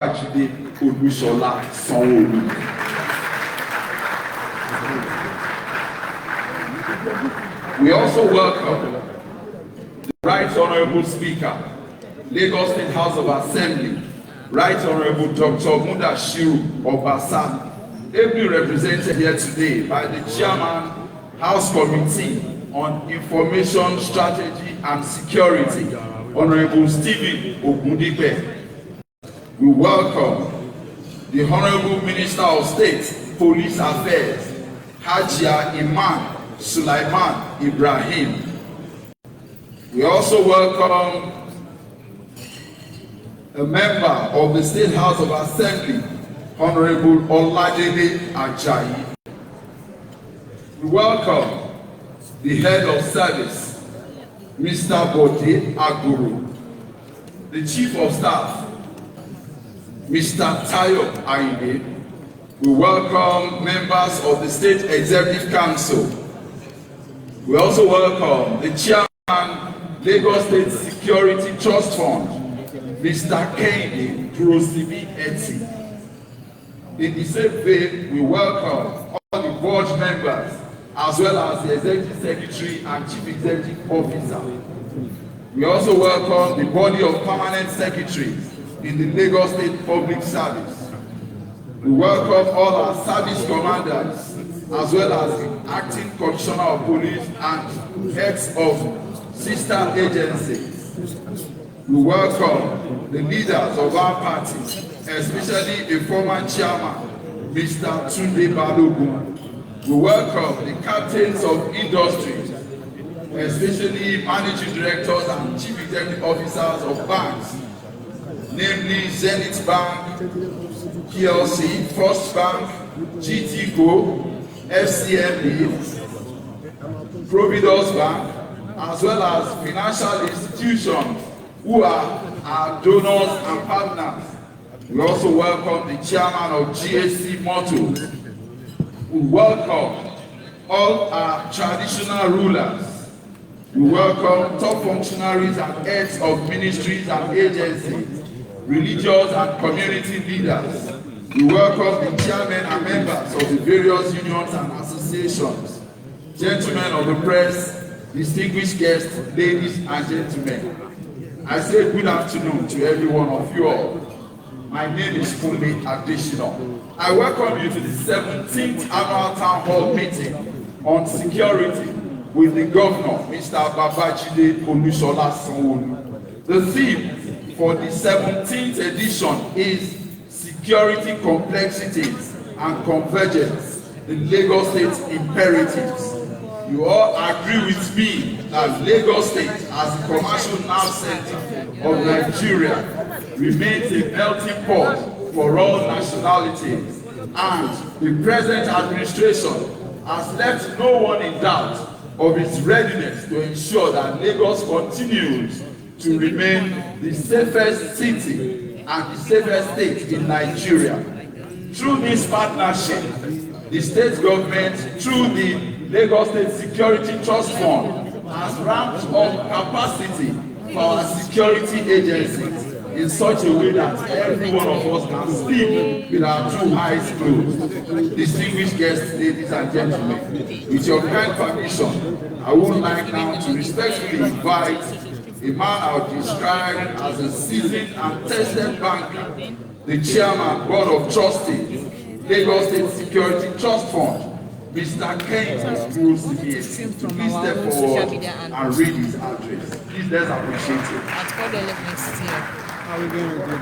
Babajide Olusola Sanwo-Olu. We also welcome the Right Honourable Speaker, Lagos State House of Assembly, Right Honourable Dr. Mudashiru Obasa, ably represented here today by the Chairman, House Committee on Information Strategy and Security, Honourable Stephen Ogundipe. We welcome the Honourable Minister of State, Police Affairs, Hajia Iman Sulaiman Ibrahim. We also welcome a member of the State House of Assembly, Honourable Oladele Ajayi. We welcome the Head of Service, Mr. Bode Aguru, the Chief of Staff, Mr. Tayo Ayinde. We welcome members of the State Executive Council. We also welcome the Chairman, Lagos State Security Trust Fund, Mr. Kehinde Durosibi Eti. In the same vein, we welcome all the board members as well as the Executive Secretary and Chief Executive Officer. We also welcome the body of permanent secretaries in the Lagos State Public Service. We welcome all our service commanders as well as the acting commissioner of police and heads of sister agencies. We welcome the leaders of our party, especially a former chairman, Mr. Tunde Balogun. We welcome the captains of industries, especially managing directors and chief executive officers of banks, namely Zenith Bank, PLC, First Bank, GTCO, FCMB, Providence Bank, as well as financial institutions who are our donors and partners. We also welcome the chairman of GSC Motors. We welcome all our traditional rulers. We welcome top functionaries and heads of ministries and agencies, religious and community leaders. We welcome the chairmen and members of the various unions and associations, gentlemen of the press, distinguished guests, ladies and gentlemen. I say good afternoon to every one of you all. My name is Kunle Adesina. I welcome you to the 17th Annual Town Hall Meeting on Security with the Governor, Mr. Babajide Olusola Sanwo-Olu. The theme for the 17th edition is Security Complexities and Convergence, the Lagos State Imperatives. You all agree with me that Lagos State, as a commercial nerve center of Nigeria, remains a melting pot for all nationalities, and the present administration has left no one in doubt of its readiness to ensure that Lagos continues to remain the safest city and the safest state in Nigeria. Through this partnership, the state government, through the Lagos State Security Trust Fund, has ramped up capacity for our security agencies in such a way that every one of us can sleep with our two eyes closed. Distinguished guests, ladies and gentlemen, with your kind permission, I would like now to respectfully invite a man I would describe as a seasoned and tested banker, the chairman, board of trustees, Lagos State Security Trust Fund, Mr. Kehinde Durosibi Eti, to please step forward and read his address. Please, let's appreciate it. How are we going to do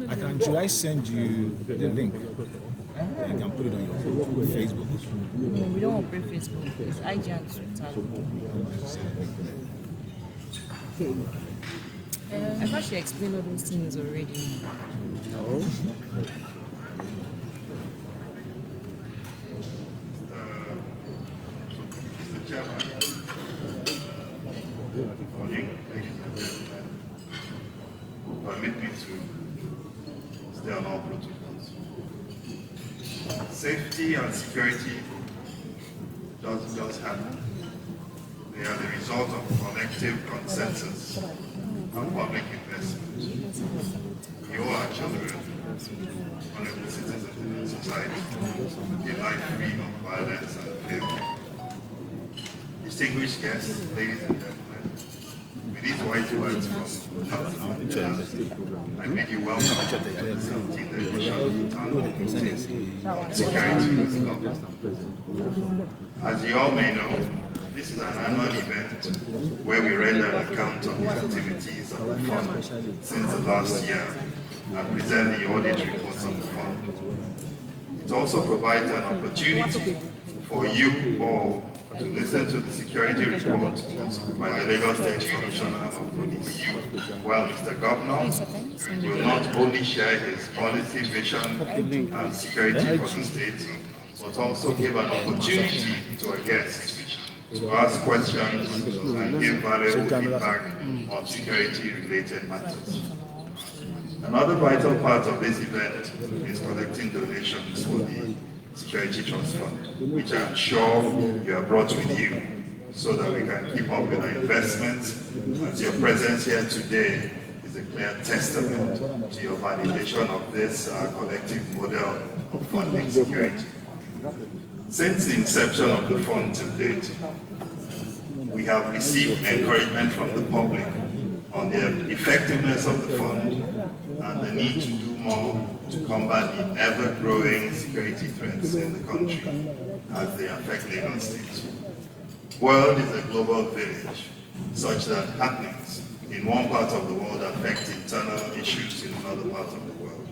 that? Should I send you the link? You can put it on your Facebook. No, we don't operate Facebook. It's IG and Twitter. I thought she explained all those things already. No. Mr. Chairman, good morning, ladies and gentlemen. Permit me to stay on all protocols. Safety and security doesn't just happen. They are the result of collective consensus and public investment. You are children, honorable citizens of society, a life free of violence and fear. Distinguished guests, ladies and gentlemen, with these wise words from Council, I bid you welcome to the 17th edition of the Town Hall meeting on security and government. As you all may know, this is an annual event where we render an account of the activities of the fund since the last year and present the audit reports of the fund. It also provides an opportunity for you all to listen to the security report by the Lagos State Commissioner of Police, while Mr. Governor will not only share his policy vision and security for the state, but also give an opportunity to our guests to ask questions and give valuable feedback on security-related matters. Another vital part of this event is collecting donations for the Security Trust Fund, which I'm sure you have brought with you so that we can keep up with our investments, as your presence here today is a clear testament to your validation of this collective model of funding security. Since the inception of the fund to date, we have received encouragement from the public on the effectiveness of the fund and the need to do more to combat the ever-growing security threats in the country as they affect Lagos State. World is a global village, such that happenings in one part of the world affect internal issues in another part of the world.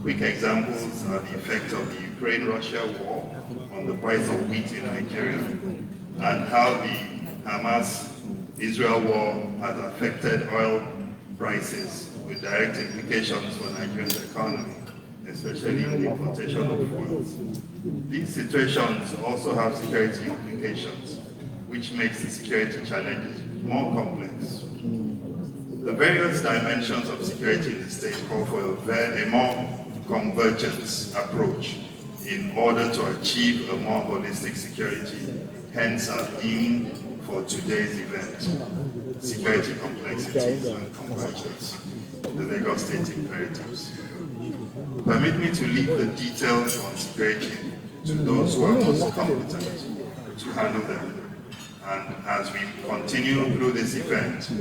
Quick examples are the effect of the Ukraine-Russia war on the price of wheat in Nigeria, and how the Hamas-Israel war has affected oil prices with direct implications for Nigeria's economy, especially in the importation of fuels. These situations also have security implications, which makes the security challenges more complex. The various dimensions of security in the state call for a more convergent approach in order to achieve a more holistic security, hence our theme for today's event, security complexities and convergence, the Lagos State imperatives. Permit me to leave the details on security to those who are most competent to handle them. And as we continue through this event,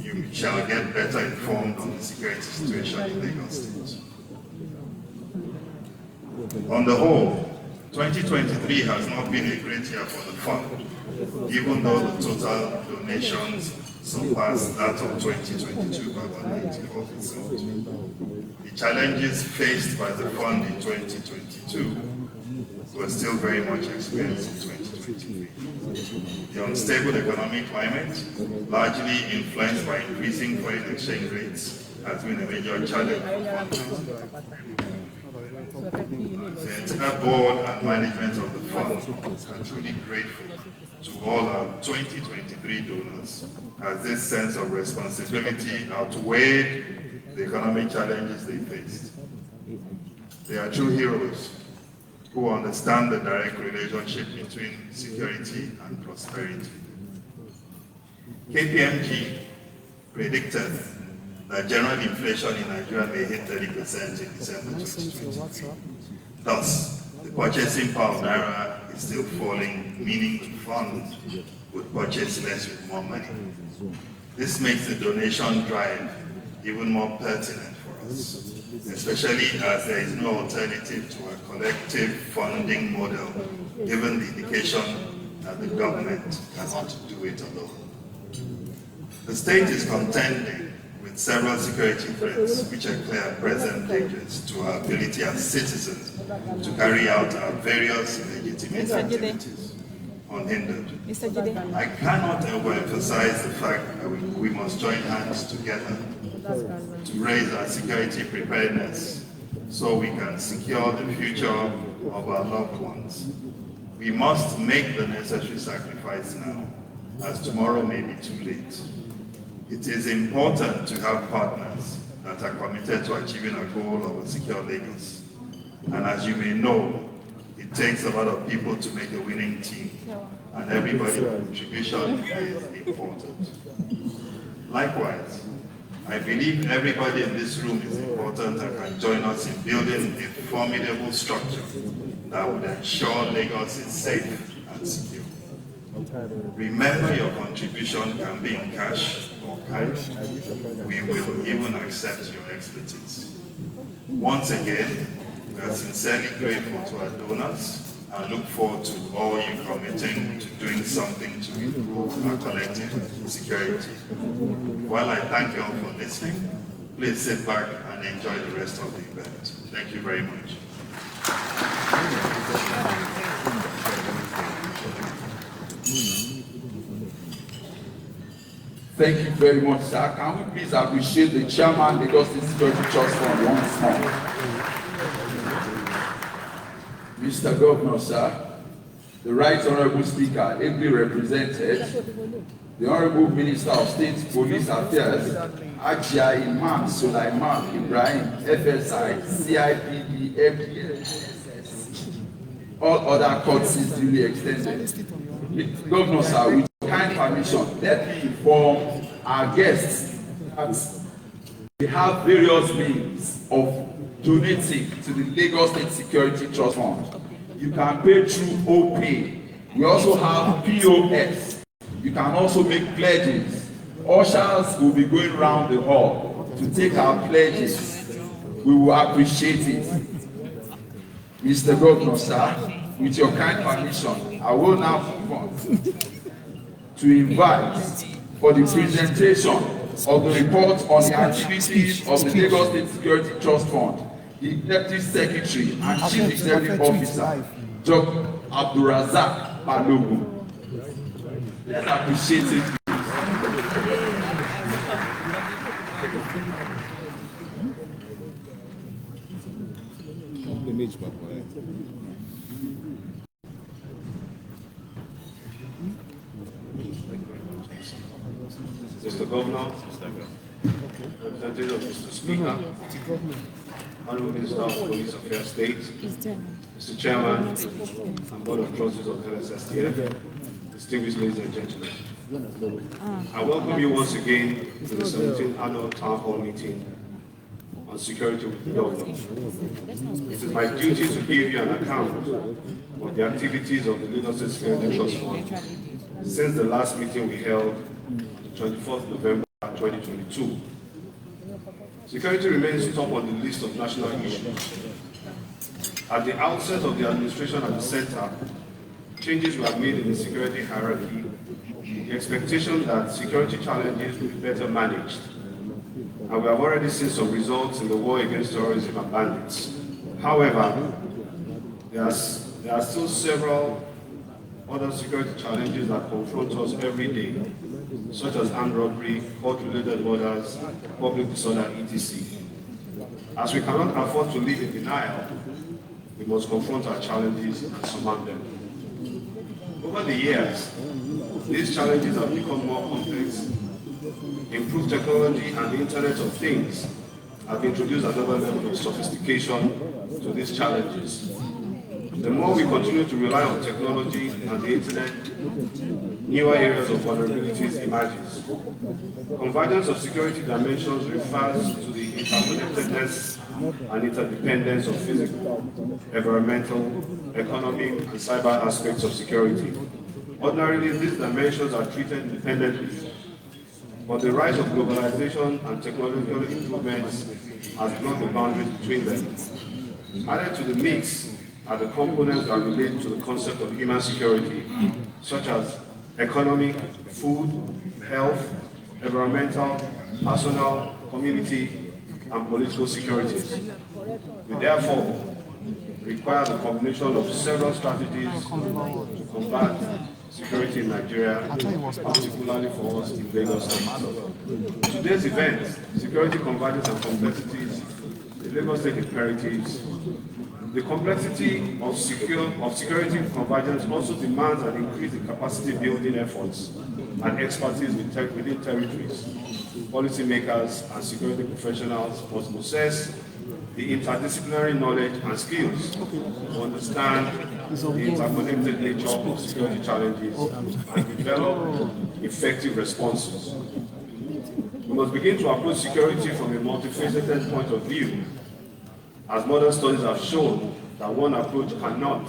you shall get better informed on the security situation in Lagos State. On the whole, 2023 has not been a great year for the fund, even though the total donations surpassed that of 2022 by about 94%. The challenges faced by the fund in 2022 were still very much experienced in 2023. The unstable economic climate, largely influenced by increasing foreign exchange rates, has been a major challenge for the fund. The entire board and management of the fund are truly grateful to all our 2023 donors, as this sense of responsibility outweighed the economic challenges they faced. They are true heroes who understand the direct relationship between security and prosperity. KPMG predicted that general inflation in Nigeria may hit 30% in December 2023. Thus, the purchasing power of Naira is still falling, meaning the fund would purchase less with more money. This makes the donation drive even more pertinent for us, especially as there is no alternative to a collective funding model, given the indication that the government cannot do it alone. The state is contending with several security threats which are clear present dangers to our ability as citizens to carry out our various legitimate activities unhindered. I cannot overemphasize the fact that we must join hands together to raise our security preparedness so we can secure the future of our loved ones. We must make the necessary sacrifice now, as tomorrow may be too late. It is important to have partners that are committed to achieving our goal of a secure Lagos. And as you may know, it takes a lot of people to make a winning team, and everybody's contribution is important. Likewise, I believe everybody in this room is important and can join us in building a formidable structure that would ensure Lagos is safe and secure. Remember, your contribution can be in cash or kind. We will even accept your expertise. Once again, we are sincerely grateful to our donors and look forward to all you committing to doing something to improve our collective security. While I thank you all for listening, please sit back and enjoy the rest of the event. Thank you very much. Thank you very much, sir. Can we please appreciate the chairman, Lagos State Security Trust Fund once more? Mr. Governor, sir, the Right Honorable Speaker, ably represented, the Honorable Minister of State Police Affairs, Ajia Imam Sulaiman Ibrahim, FSI, CIPD, FDS, all other courtesies duly extended. Governor, sir, with your kind permission, let me inform our guests that we have various means of donating to the Lagos State Security Trust Fund. You can pay through OPay. We also have POS. You can also make pledges. Ushers will be going around the hall to take our pledges. We will appreciate it. Mr. Governor, sir, with your kind permission, I will now move on to invite for the presentation of the report on the activities of the Lagos State Security Trust Fund, the Deputy Secretary and Chief Executive Officer, Dr. Abdulrazak Balogun. Let's appreciate it. Mr. Governor, representative of Mr. Speaker, Honorable Minister of Police Affairs State, Mr. Chairman, and Board of Trustees of LSSTF, distinguished ladies and gentlemen. I welcome you once again to the 17th Annual Town Hall Meeting on Security with the Governor. It is my duty to give you an account of the activities of the Lagos State Security Trust Fund since the last meeting we held on the 24th November 2022. Security remains top on the list of national issues. At the outset of the administration at the center, changes were made in the security hierarchy, the expectation that security challenges will be better managed. And we have already seen some results in the war against terrorism and bandits. However, there are still several other security challenges that confront us every day, such as armed robbery, court-related murders, public disorder, etc. As we cannot afford to live in denial, we must confront our challenges and surmount them. Over the years, these challenges have become more complex. Improved technology and the Internet of Things have introduced another level of sophistication to these challenges. The more we continue to rely on technology and the Internet, newer areas of vulnerabilities emerges. Convergence of security dimensions refers to the interconnectedness and interdependence of physical, environmental, economic, and cyber aspects of security. Ordinarily, these dimensions are treated independently, but the rise of globalization and technological improvements has blocked the boundaries between them. Added to the mix are the components that relate to the concept of human security, such as economic, food, health, environmental, personal, community, and political securities. We therefore require the combination of several strategies to combat security in Nigeria, particularly for us in Lagos State. Today's event, Security Convergence and Complexities, the Lagos State Imperatives. The complexity of security convergence also demands an increase in capacity building efforts and expertise within territories. Policymakers and security professionals must possess the interdisciplinary knowledge and skills to understand the interconnected nature of security challenges and develop effective responses. We must begin to approach security from a multifaceted point of view, as modern studies have shown that one approach cannot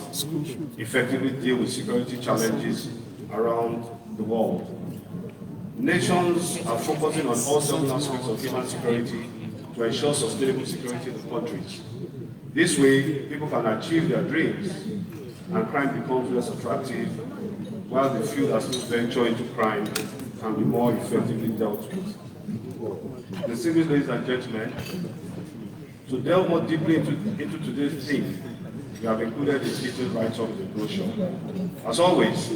effectively deal with security challenges around the world. Nations are focusing on all 7 aspects of human security to ensure sustainable security in the countries. This way, people can achieve their dreams and crime becomes less attractive, while the few that still venture into crime can be more effectively dealt with. Distinguished ladies and gentlemen, to delve more deeply into today's theme, we have included the detailed write-up in the brochure. As always,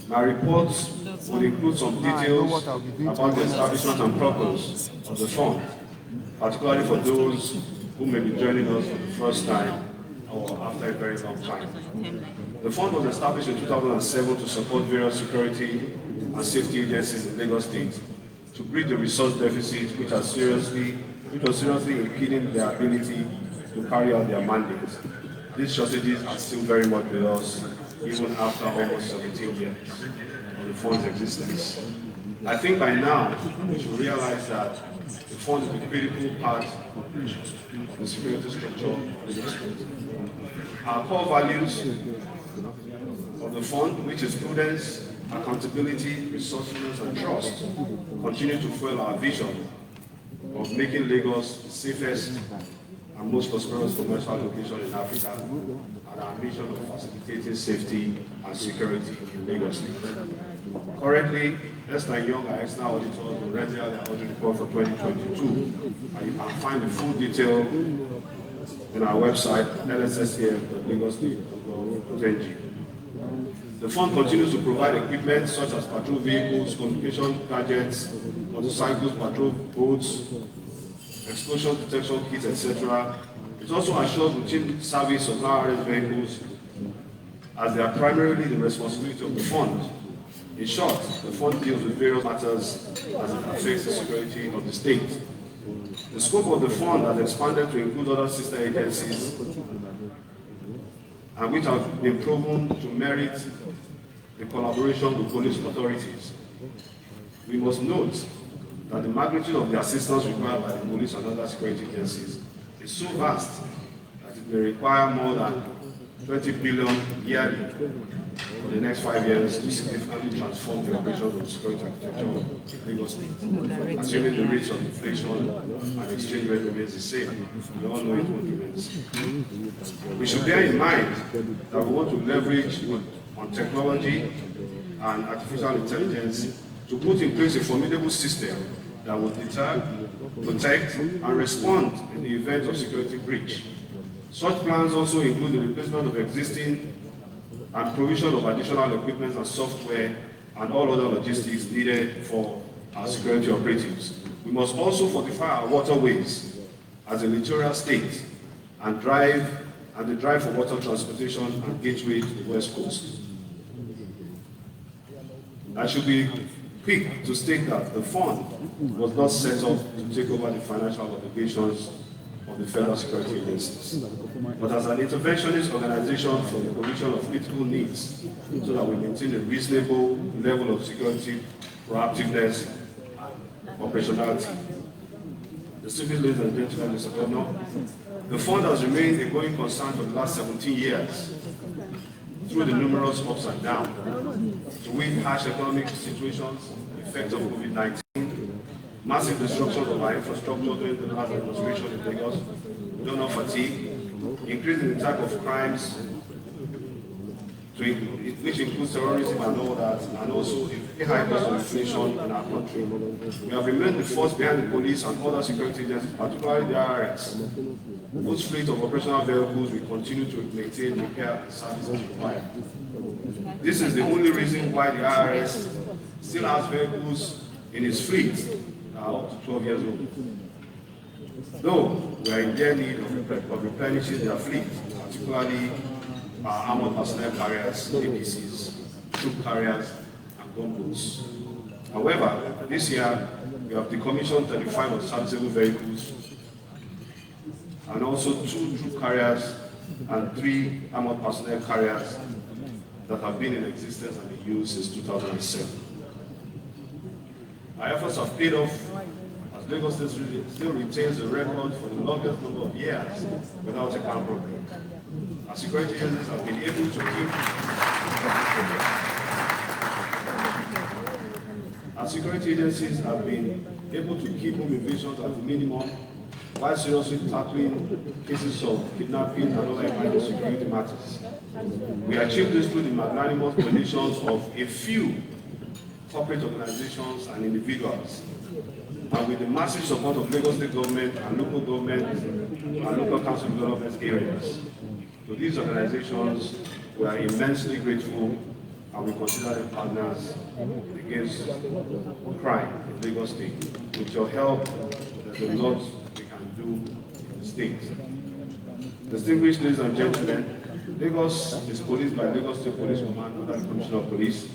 my reports will include some details about the establishment and purpose of the fund, particularly for those who may be joining us for the first time or after a very long time. The fund was established in 2007 to support various security and safety agencies in Lagos State to bridge the resource deficit which was seriously impeding their ability to carry out their mandates. These shortages are still very much with us, even after almost 17 years of the fund's existence. I think by now we should realize that the fund is a critical part of the security structure of the state. Our core values of the fund, which is prudence, accountability, resourcefulness, and trust, continue to fuel our vision of making Lagos the safest and most prosperous commercial location in Africa, and our mission of facilitating safety and security in Lagos State. Currently, Ernst & Young are external auditors will render their audit report for 2022, and you can find the full detail in our website, lsscf.lagostate.gov.ng. The fund continues to provide equipment such as patrol vehicles, communication gadgets, motorcycles, patrol boats, explosion detection kits, etc. It also assures routine service of IRS vehicles, as they are primarily the responsibility of the fund. In short, the fund deals with various matters as it affects the security of the state. The scope of the fund has expanded to include other sister agencies, and which have been proven to merit the collaboration with police authorities. We must note that the magnitude of the assistance required by the police and other security agencies is so vast that it may require more than 20 billion yearly for the next 5 years to significantly transform the operations of the security architecture of Lagos State. Assuming the rates of inflation and exchange rate remains the same, we all know it won't remain. We should bear in mind that we want to leverage on technology and artificial intelligence to put in place a formidable system that will deter, protect, and respond in the event of security breach. Such plans also include the replacement of existing and provision of additional equipment and software and all other logistics needed for our security operatives. We must also fortify our waterways as a littoral state and the drive for water transportation and gateway to the West Coast. I should be quick to state that the fund was not set up to take over the financial obligations of the federal security agencies, but as an interventionist organization for the provision of critical needs so that we maintain a reasonable level of security, proactiveness, and operationality. Distinguished ladies and gentlemen, Mr. Governor, the fund has remained a going concern for the last 17 years through the numerous ups and downs, to win harsh economic situations, the effect of COVID-19, massive destruction of our infrastructure during the last administration in Lagos, donor fatigue, increase in the type of crimes, which includes terrorism and all that, and also a high cost of inflation in our country. We have remained the force behind the police and other security agencies, particularly the IRS, whose fleet of operational vehicles we continue to maintain, repair, and service as required. This is the only reason why the IRS still has vehicles in its fleet that are up to 12 years old. Though we are in their need of replenishing their fleet, particularly our armored personnel carriers, APCs, troop carriers, and gunboats. However, this year we have decommissioned 35 of serviceable vehicles and also 2 troop carriers and 3 armored personnel carriers that have been in existence and been used since 2007. Our efforts have paid off as as Lagos State still retains the record for the longest number of years without a camp problem. Our security agencies have been able to keep home invasions at the minimum while seriously tackling cases of kidnapping and other minor security matters. We achieved this through the magnanimous donations of a few corporate organizations and individuals, and with the massive support of Lagos State government and local government and local council development areas. To these organizations, we are immensely grateful, and we consider them partners against crime in Lagos State. With your help, there's a lot we can do in the state. Distinguished ladies and gentlemen, Lagos is policed by Lagos State Police Command under the Commissioner of Police,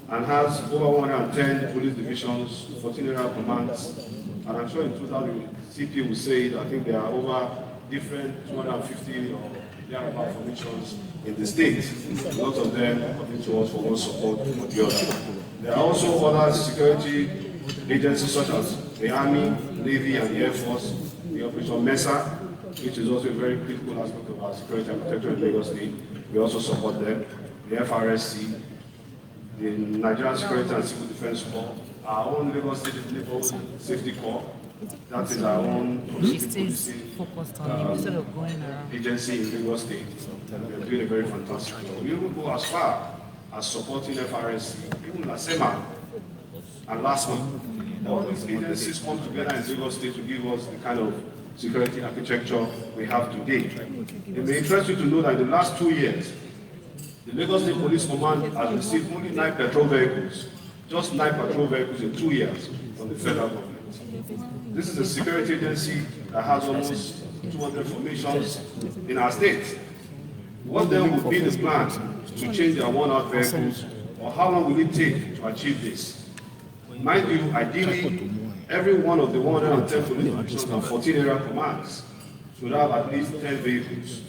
and has over 110 police divisions, 14 area commands, and I'm sure in 2000 CP will say that I think there are over different 250 or thereabout formations in the state. Lots of them coming to us for one support or the other. There are also other security agencies such as the Army, Navy, and the Air Force, the Operation MESA, which is also a very critical aspect of our security and protection in Lagos State. We also support them. The FRSC, the Nigerian Security and Civil Defense Corps, our own Lagos State Naval Safety Corps, that is our own She stays focused on him instead of going around. agency in Lagos State. We are doing a very fantastic job. We even go as far as supporting FRSC, even LASEMA and LASMA. All these agencies come together in Lagos State to give us the kind of security architecture we have today. It may interest you to know that in the last 2 years, the Lagos State Police Command has received only 9 patrol vehicles, just 9 patrol vehicles in 2 years from the federal government. This is a security agency that has almost 200 formations in our state. What then would be the plan to change their worn-out vehicles, or how long will it take to achieve this? Mind you, ideally, every one of the 110 police divisions and 14 area commands should have at least 10 vehicles,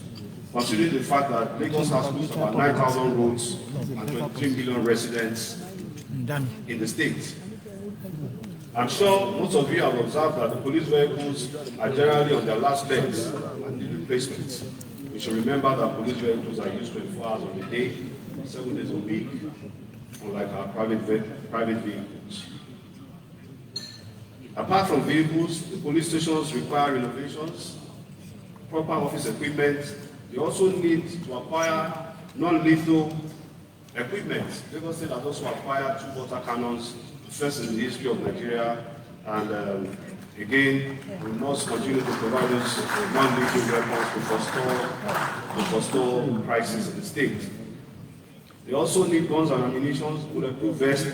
considering the fact that Lagos has close to about 9,000 roads and 23 million residents in the state. I'm sure most of you have observed that the police vehicles are generally on their last legs and need replacements. We should remember that police vehicles are used 24 hours of the day, 7 days a week, unlike our private vehicles. Apart from vehicles, the police stations require renovations, proper office equipment. They also need to acquire non-lethal equipment. Lagos State has also acquired 2 water cannons, first in the history of Nigeria, and again, we must continue to provide us non-lethal weapons to forestall crisis in the state. They also need guns and ammunition, bulletproof vests,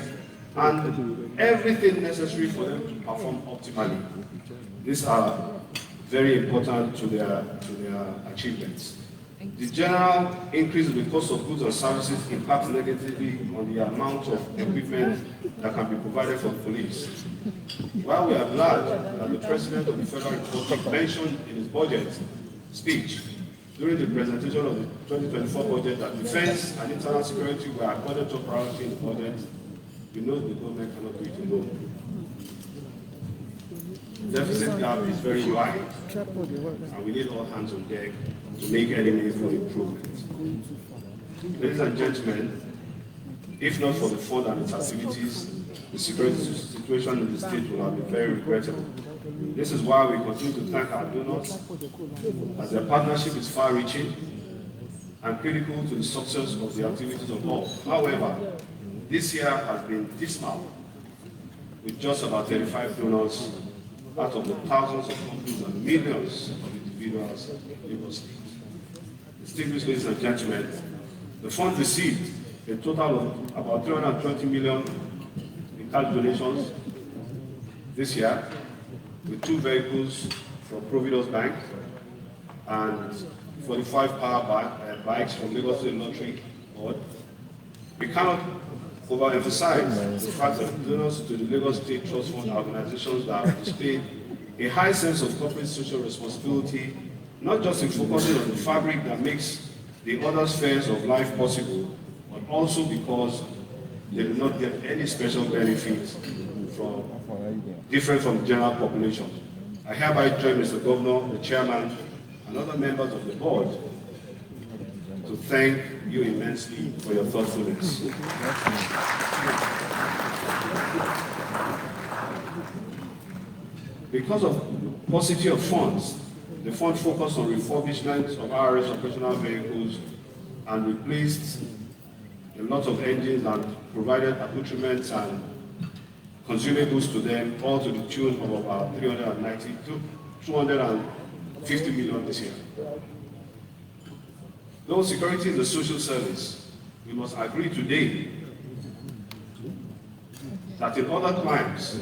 and everything necessary for them to perform optimally. These are very important to their achievements. The general increase in the cost of goods and services impacts negatively on the amount of equipment that can be provided for the police. While we are glad that the President of the Federal Republic mentioned in his budget speech during the presentation of the 2024 budget that defense and internal security were accorded top priority in the budget, we know the government cannot do it alone. The deficit gap is very wide, and we need all hands on deck to make any meaningful improvements. Ladies and gentlemen, if not for the fund and its activities, the security situation in the state will have been very regrettable. This is why we continue to thank our donors, as their partnership is far-reaching and critical to the success of the activities of all. However, this year has been dismal, with just about 35 donors out of the thousands of companies and millions of individuals in Lagos State. Distinguished ladies and gentlemen, the fund received a total of about 320 million in cash donations this year, with 2 vehicles from Providence Bank and 45 power bikes from Lagos State Lottery Board. We cannot overemphasize the fact that donors to the Lagos State Trust Fund are organizations that have displayed a high sense of corporate social responsibility, not just in focusing on the fabric that makes the other spheres of life possible, but also because they do not get any special benefits different from the general population. I hereby join Mr. Governor, the chairman, and other members of the board to thank you immensely for your thoughtfulness. Because of paucity of funds, the fund focused on refurbishment of RS operational vehicles and replaced a lot of engines and provided accoutrements and consumables to them, all to the tune of about 250 million this year. Though security is a social service, we must agree today that in other crimes,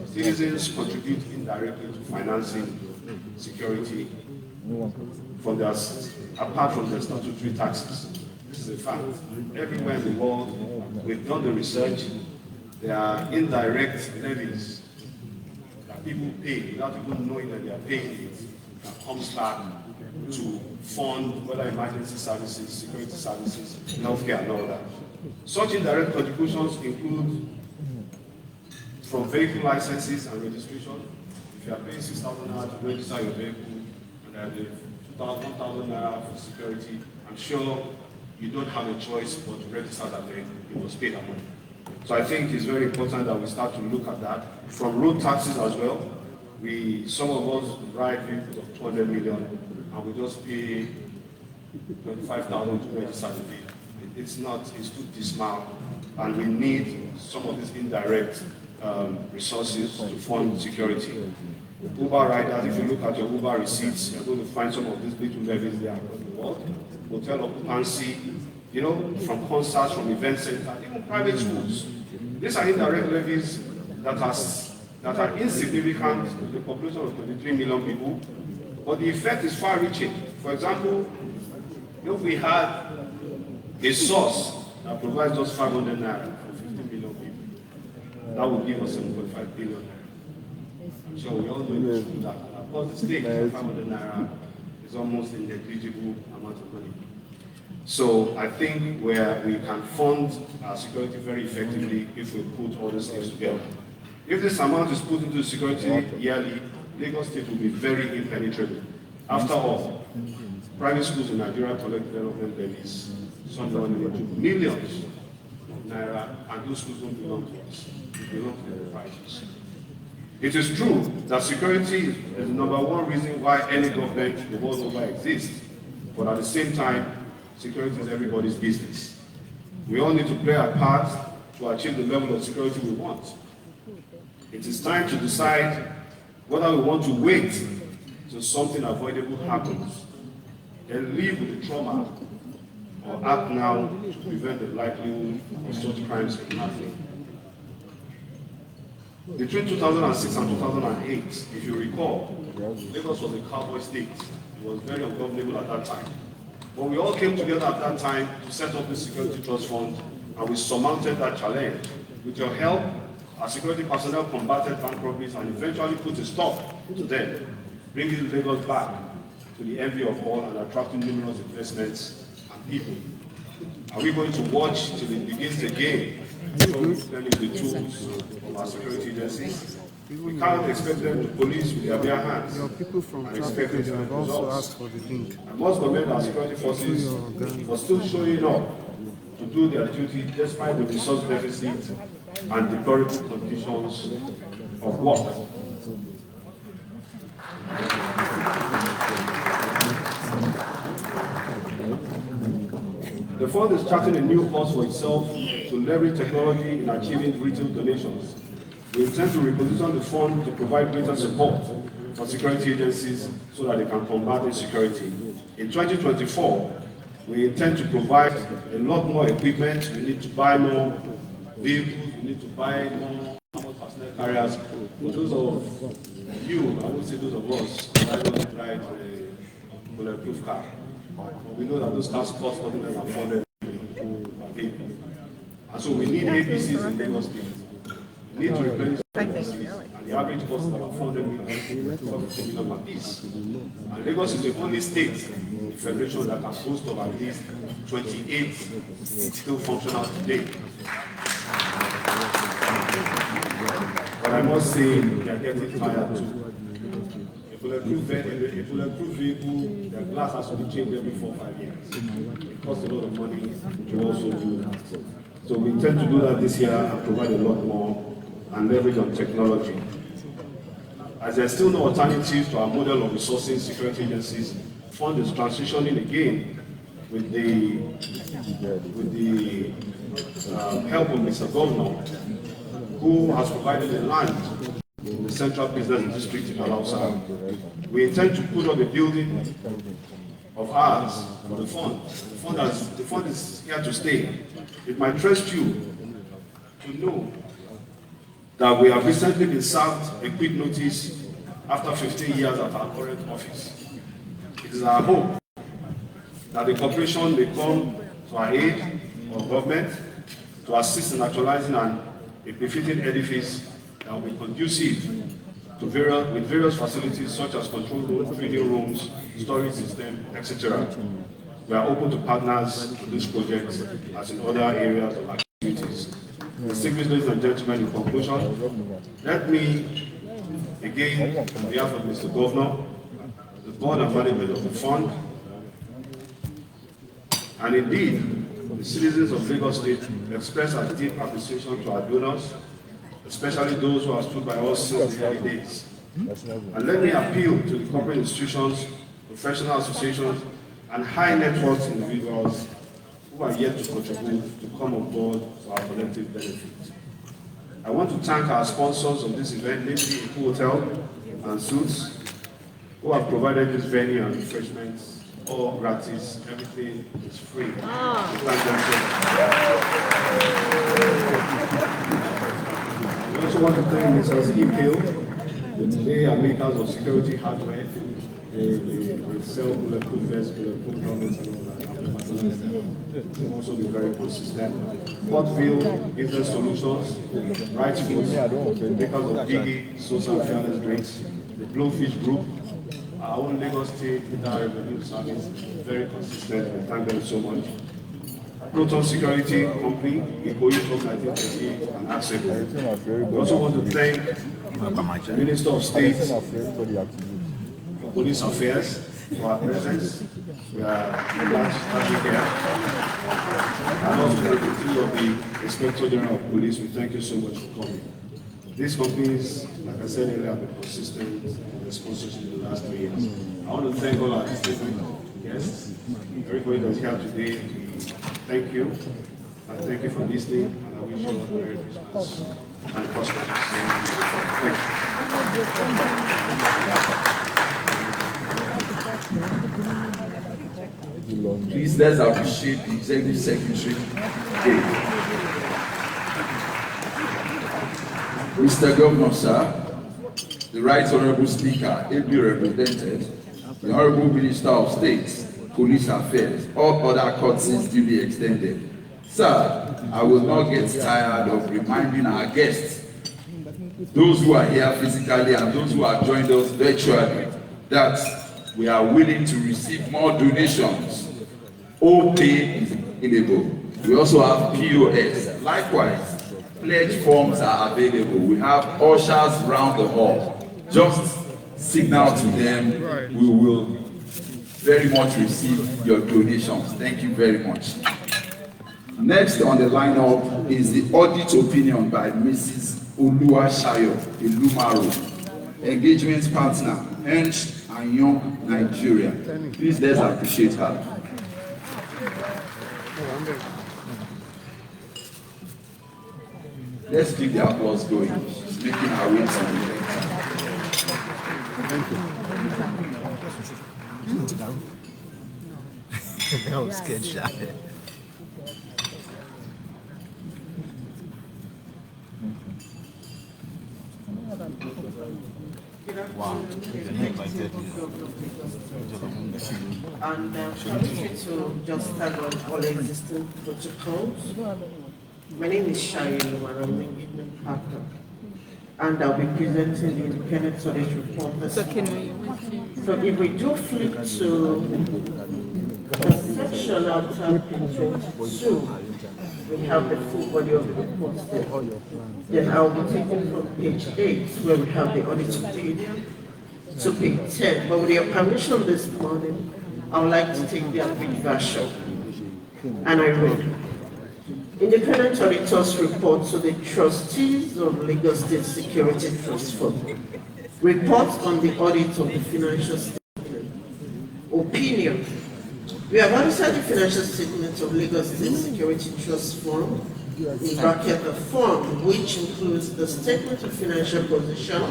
citizens contribute indirectly to financing security apart from their statutory taxes. This is a fact. Everywhere in the world, we've done the research. There are indirect levies that people pay without even knowing that they are paying it, that comes back to fund whether emergency services, security services, healthcare, and all that. Such indirect contributions include from vehicle licenses and registration. If you are paying 6,000 naira to register your vehicle, and there is 1,000 naira for security, I'm sure you don't have a choice but to register that vehicle. You must pay that money. So I think it's very important that we start to look at that. From road taxes as well, some of us ride vehicles of 200 million, and we just pay 25,000 to register the vehicle. It's too dismal, and we need some of these indirect resources to fund security. Uber riders, if you look at your Uber receipts, you're going to find some of these little levies there across the world. Hotel occupancy, from concerts, from event centers, even private schools. These are indirect levies that are insignificant to the population of 23 million people, but the effect is far-reaching. For example, if we had a source that provides us 500 naira for 50 million people, that would give us 7.5 billion naira. I'm sure we all know it's true that. Of course, the stake of 500 naira is almost a negligible amount of money. So I think where we can fund our security very effectively if we put all these things together. If this amount is put into security yearly, Lagos State will be very impenetrable. After all, private schools in Nigeria collect development levies, some running into millions of naira, and those schools don't belong to us. They belong to the enterprises. It is true that security is the number one reason why any government the world over exists, but at the same time, security is everybody's business. We all need to play our part to achieve the level of security we want. It is time to decide whether we want to wait till something avoidable happens, then live with the trauma, or act now to prevent the likelihood of such crimes from happening. Between 2006 and 2008, if you recall, Lagos was a cowboy state. It was very ungovernable at that time. But we all came together at that time to set up the Security Trust Fund, and we surmounted that challenge. With your help, our security personnel combated bank robberies and eventually put a stop to them, bringing Lagos back to the envy of all and attracting numerous investments and people. Are we going to watch till it begins again, spending the tools of our security agencies? We can't expect them to police with their bare hands. People from traffic have also asked for the link. I must commend our security forces for still showing up to do their duty despite the resource deficit and deplorable conditions of work. The fund is charting a new course for itself to leverage technology in achieving retail donations. We intend to reposition the fund to provide greater support for security agencies so that they can combat insecurity. In 2024, we intend to provide a lot more equipment. We need to buy more vehicles, we need to buy more personnel carriers. For those of you, I would say those of us, I don't ride a bulletproof car. But we know that those cars cost nothing less than 400 people. And so we need APCs in Lagos State. We need to replenish APCs, and the average cost is about 400 million per piece. And Lagos is the only state in the federation that can boast of at least 28 still functional today. I must say they are getting tired too. A bulletproof vehicle, the glass has to be changed every 4 or 5 years. It costs a lot of money to also do that. So we intend to do that this year and provide a lot more and leverage on technology. As there are still no alternatives to our model of resourcing security agencies, fund is transitioning again with the help of Mr. Governor, who has provided the land in the Central Business District in Alausa. We intend to put up a building of ours for the fund. The fund is here to stay. It might interest you to know that we have recently been served a quick notice after 15 years at our current office. It is our hope that the corporation may come to our aid or government to assist in actualizing a befitting edifice that will be conducive to various facilities such as control rooms, reading rooms, storage system, etc. We are open to partners in this project as in other areas of activities. Distinguished ladies and gentlemen, in conclusion, let me again, on behalf of Mr. Governor, the board and management of the fund, and indeed the citizens of Lagos State, express our deep appreciation to our donors, especially those who have stood by us since the early days. And let me appeal to the corporate institutions, professional associations, and high net worth individuals who are yet to contribute to come on board for our collective benefit. I want to thank our sponsors of this event, namely Eco Hotel and Suits, who have provided this venue and refreshments, all gratis, everything is free. Thank them so much. We also want to thank Mrs. E-Pill, they are makers of security hardware. They sell bulletproof vests, bulletproof helmets, and all that. They also be very consistent. Portville Business Solutions, Right Foods, makers of Gigi, Social Fairness Drinks, the Blowfish Group, our own Lagos State Data Revenue Service, very consistent, and thank them so much. Proton Security Company, Ikoyi from 1938 and AXECO. We also want to thank the Minister of State for Police Affairs for our presence. We are glad to have you here. And also the team of the Inspector General of Police, we thank you so much for coming. These companies, like I said earlier, have been consistent in their sponsorship in the last 3 years. I want to thank all our distinguished guests, everybody that's here today. Thank you, and thank you for listening, and I wish you all a Merry Christmas and prosperous. Thank you. Please let's appreciate the Executive Secretary. Mr. Governor, sir, the Right Honorable Speaker, ably represented, the Honorable Minister of State, Police Affairs, all other courtesies duly extended. Sir, I will not get tired of reminding our guests, those who are here physically and those who have joined us virtually, that we are willing to receive more donations. All pay is available. We also have POS. Likewise, pledge forms are available. We have ushers round the hall. Just signal to them. We will very much receive your donations. Thank you very much. Next on the lineup is the audit opinion by Mrs. Oluwasayo Ilumaro, engagement partner, Ernst & Young, Nigeria. Please let's appreciate her. Let's keep the applause going. She's making her way to the event. Thank you. I was scared shy. Wow. And continue to just stand on all existing protocols. My name is Shayo and I'm the engagement partner. And I'll be presenting the independent audit report. So if we do flip to the section after page 22, We have the full body of the report there. Then I'll be taking from page 8, where we have the audit opinion, to page 10. But with your permission this morning, I would like to take the abridged version. And I read. Independent auditors report to the trustees of Lagos State Security Trust Fund. Report on the audit of the financial statement. Opinion. We have audited the financial statement of Lagos State Security Trust Fund, in bracket the fund, which includes the statement of financial position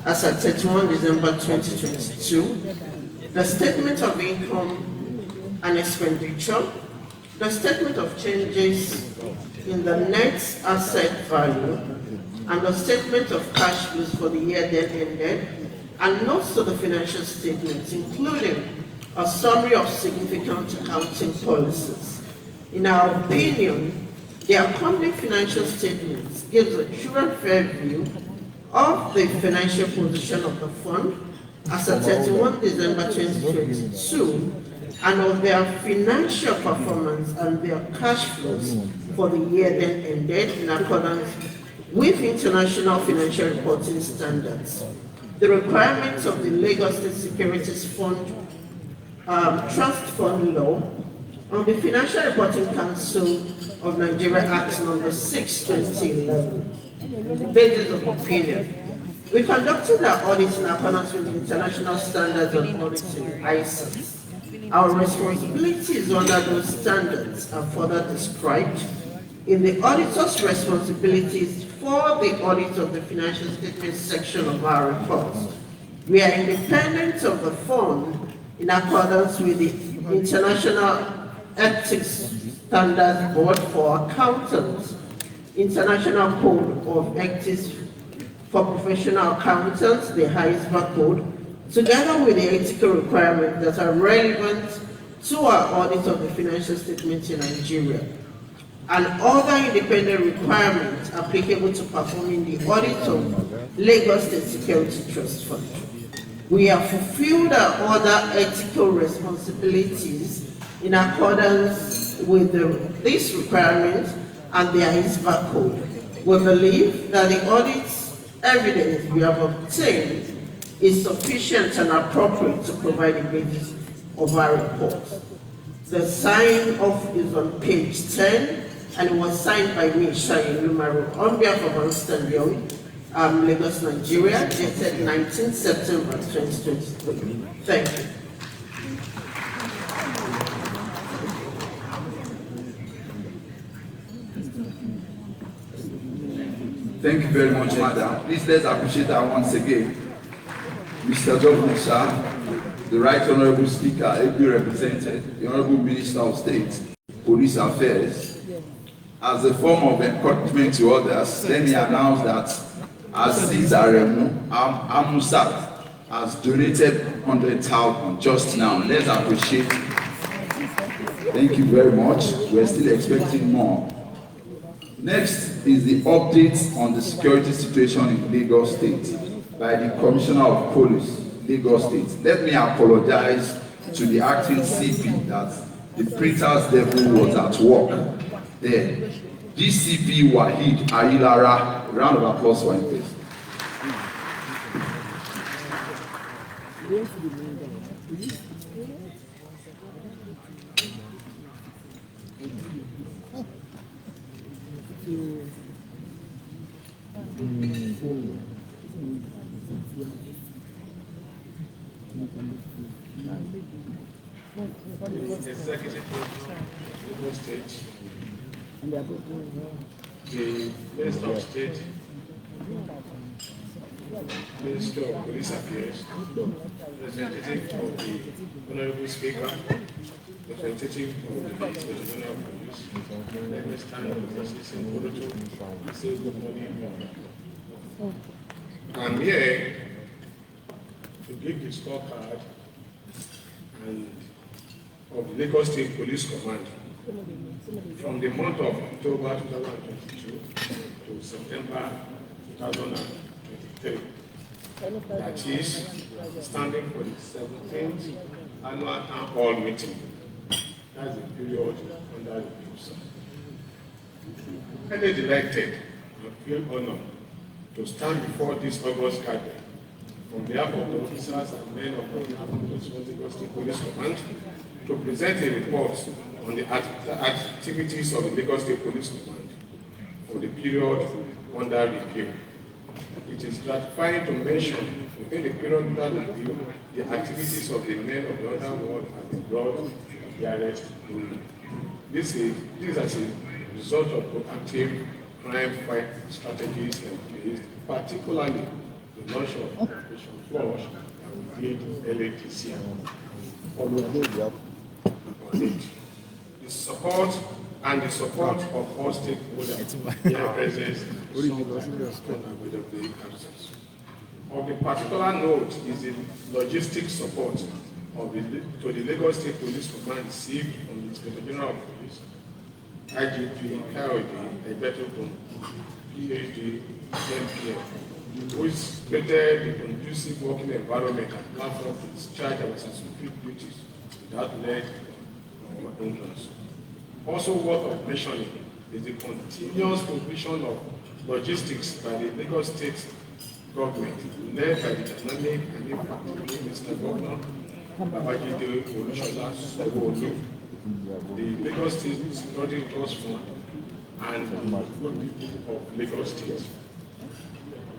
as at 31 December 2022, the statement of income and expenditure, the statement of changes in the net asset value, and the statement of cash flows for the year then ended, and notes to the financial statements, including a summary of significant accounting policies. In our opinion, the accompanying financial statements gives a true and fair view of the financial position of the fund as at 31 December 2022, and of their financial performance and their cash flows for the year then ended in accordance with international financial reporting standards. The requirements of the Lagos State Securities Fund Trust Fund Law on the Financial Reporting Council of Nigeria Act number 6, 2011. Basis of opinion. We conducted our audit in accordance with the International Standards on Auditing, ISAs. Our responsibilities under those standards are further described in the auditor's responsibilities for the audit of the financial statement section of our report. We are independent of the fund in accordance with the International Ethics Standards Board for Accountants, International Code of Ethics for Professional Accountants, the HISBA Code, together with the ethical requirements that are relevant to our audit of the financial statements in Nigeria, and other independent requirements applicable to performing the audit of Lagos State Security Trust Fund. We have fulfilled our other ethical responsibilities in accordance with these requirements and the ISBA Code. We believe that the audit evidence we have obtained is sufficient and appropriate to provide the basis of our report. The sign off is on page 10, and it was signed by me, Shayi Lumaro, on behalf of Ernst & Young, Lagos, Nigeria, dated 19 September 2023. Thank you. Thank you very much, madam. Please let's appreciate her once again. Mr. Governor, sir, the Right Honorable Speaker, ably represented, the Honorable Minister of State, Police Affairs. As a form of encouragement to others, let me announce that Aziz Aremu Amusa has donated 100,000 just now. Let's appreciate. Thank you very much. We're still expecting more. Next is the update on the security situation in Lagos State by the Commissioner of Police, Lagos State. Let me apologize to the acting CP that the printer's devil was at work there. DCP Wahid Ayilara, round of applause for him, please. Executive Lagos State, the Minister of State, Minister of Police Affairs, representative of the Honorable Speaker, representative of the Inspector General of Police. Let me stand up for this in order to say good morning. I'm here to give the scorecard and of the Lagos State Police Command from the month of October 2022 to September 2023. That is standing for the 17th annual town hall meeting. That's the period under review. Any elected, I feel honored to stand before this August gathering on behalf of the officers and men of the Lagos State Police Command to present a report on the activities of the Lagos State Police Command for the period under review. It is gratifying to mention within the period under review the activities of the men of the underworld have been brought to the arrest. This is as a result of proactive crime fight strategies in place, particularly the launch of Operation Flush that we did earlier this year. The support of all stakeholders here present of the particular note is the logistic support to the Lagos State Police Command received from the Inspector General of Police, IGP Kayode Egbetokun, PhD, MPF, which created a conducive working environment and platform to discharge our statutory duties without let or hindrance. Also worth mentioning is the continuous provision of logistics by the Lagos State government, led by the dynamic and impactful Mr. Governor Babajide Olusola Sanwo-Olu, the Lagos State Security Trust Fund, and of Lagos State.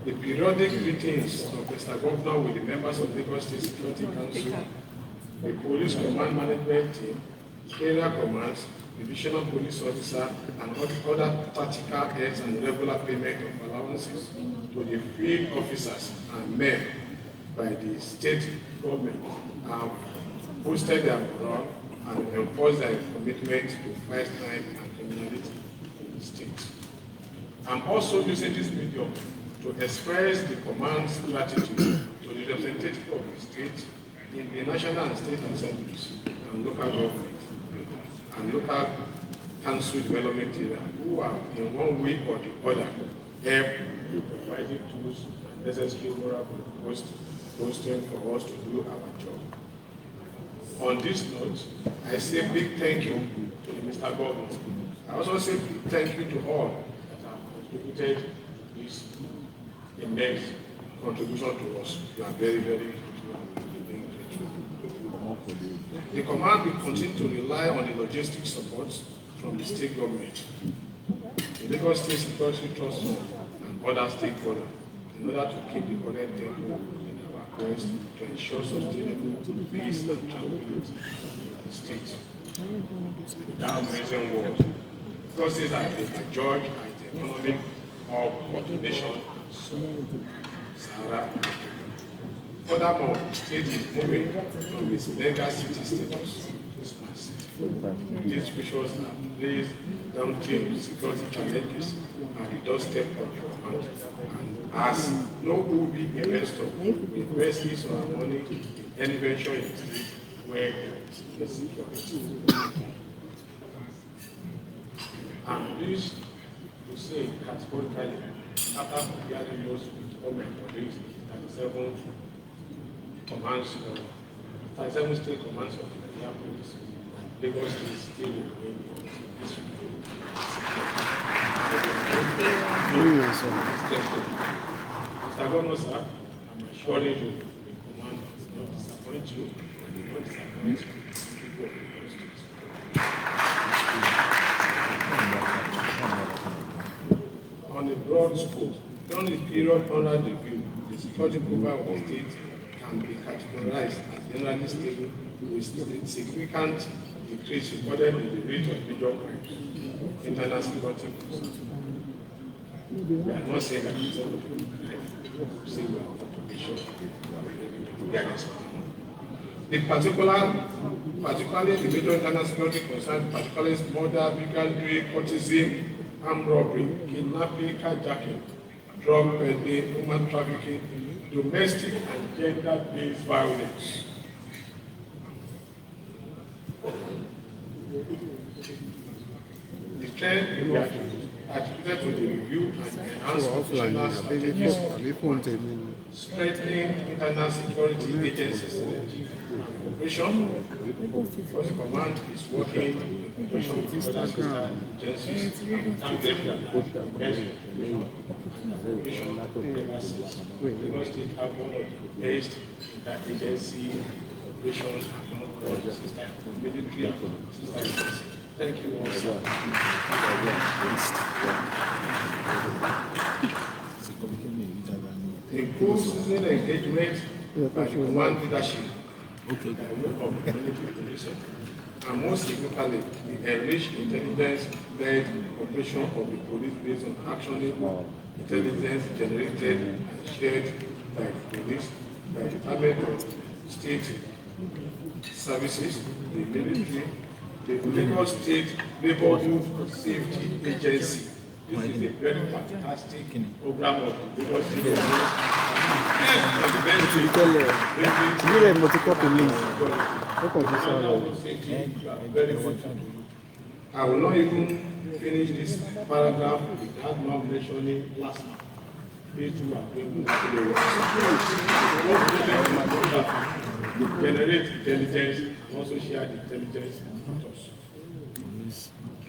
The periodic meetings of Mr. Governor with the members of Lagos State Security Council, the Police Command Management Team, area commands, divisional police officer, and other tactical heads and regular payment of allowances to the field officers and men by the state government have boosted their morale and enforced their commitment to fight crime and criminality in the state. I'm also using this medium to express the command's gratitude to the representative of the state in the national and state assemblies and local government and local council development area who are in one way or the other help in providing tools and necessary moral posting for us to do our job. On this note, I say big thank you to Mr. Governor. I also say big thank you to all that have contributed this immense contribution to us. We are very, very grateful. The command will continue to rely on the logistic support from the state government, the Lagos State Security Trust Fund, and other stakeholders in order to keep the current tempo in our quest to ensure sustainable peace and tranquility in the state. Without mentioning words, because these are the judge and the economic of the nation, Sahara. Furthermore, the state is moving from its legacy status to smart city. These features have placed downstream security challenges at the doorstep of the command. And as no would-be investor invests our money in any venture in the state where there is insecurity. I'm pleased to say categorically, after hearing those comment on this, 37 commands, 37 state commands of the Nigeria Police, Lagos State still remain this Mr. Governor, sir, I'm assuring you the command does not disappoint you and will not disappoint people of Lagos State. On a broad scope, during the period under review, the security profile of the state can be categorized as generally stable with significant decrease recorded in the rate of major crimes, internal security concerns. We are not saying that it's all we say we are on probation, we are against particularly the major internal security concerns, particularly murder, bigotry, courtesan, armed robbery, kidnapping, carjacking, drug peddling, human trafficking, domestic and gender-based violence. The trend we are attributed to the review and enhanced operational strategies, strengthening internal security agencies, operation. Because the command is working in operation with other sister agencies and Lagos State have one of the best interagency operations among the sister military and sister agencies. Thank you all, sir. The post-season engagement by the command leadership of the military operation, and most significantly, the enriched intelligence-led operation of the police based on actionable intelligence generated and shared by the police, by the Department of State Services, the military, the Lagos State Neighborhood Safety Agency. This is a very fantastic program of the Lagos State. I will not even finish this paragraph without not mentioning last month. Generate intelligence and also share the intelligence with us.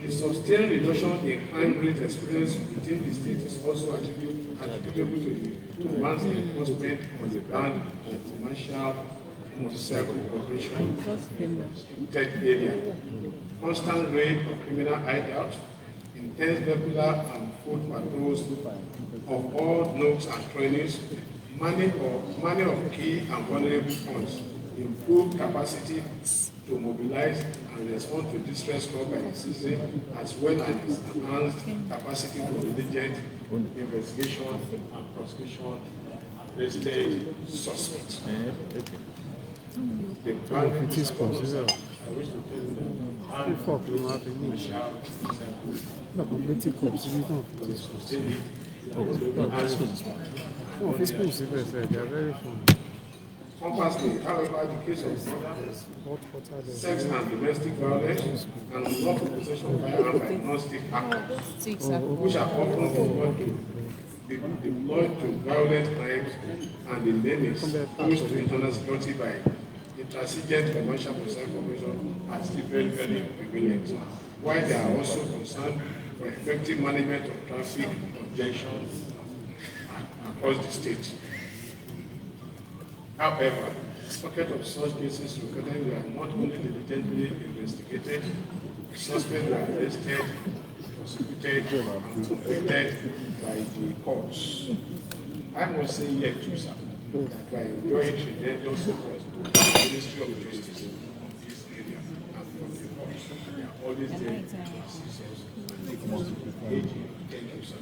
The sustained reduction in crime rate experienced within the state is also attributable to the advanced enforcement on the ground and commercial motorcycle operation in tech area. Constant raid of criminal hideouts, intense regular and foot patrols of all nooks and crannies, manning of key and vulnerable points, improved capacity to mobilize and respond to distress caused by the citizen, as well as enhanced capacity for diligent investigation and prosecution of arrested suspects. The It is considered. I wish to tell you that Before we have a need. No, community corps, we don't. No, fiscal civils, they are very fun. Conversely, however, the case of sex and domestic violence and unlawful possession of firearms by non-state actors, which are often deployed to violent crimes and the menace posed to internal security by intransigent commercial motorcycle corporation, are still very, very prevalent. While they are also concerned for effective management of traffic congestion across the state. However, pockets of such cases recorded were not only diligently investigated, suspects were arrested, prosecuted, and convicted by the courts. I must say here too, sir, that by enjoying tremendous support to the Ministry of Justice on this area and from the courts, they are always there to assist us. Thank you, sir.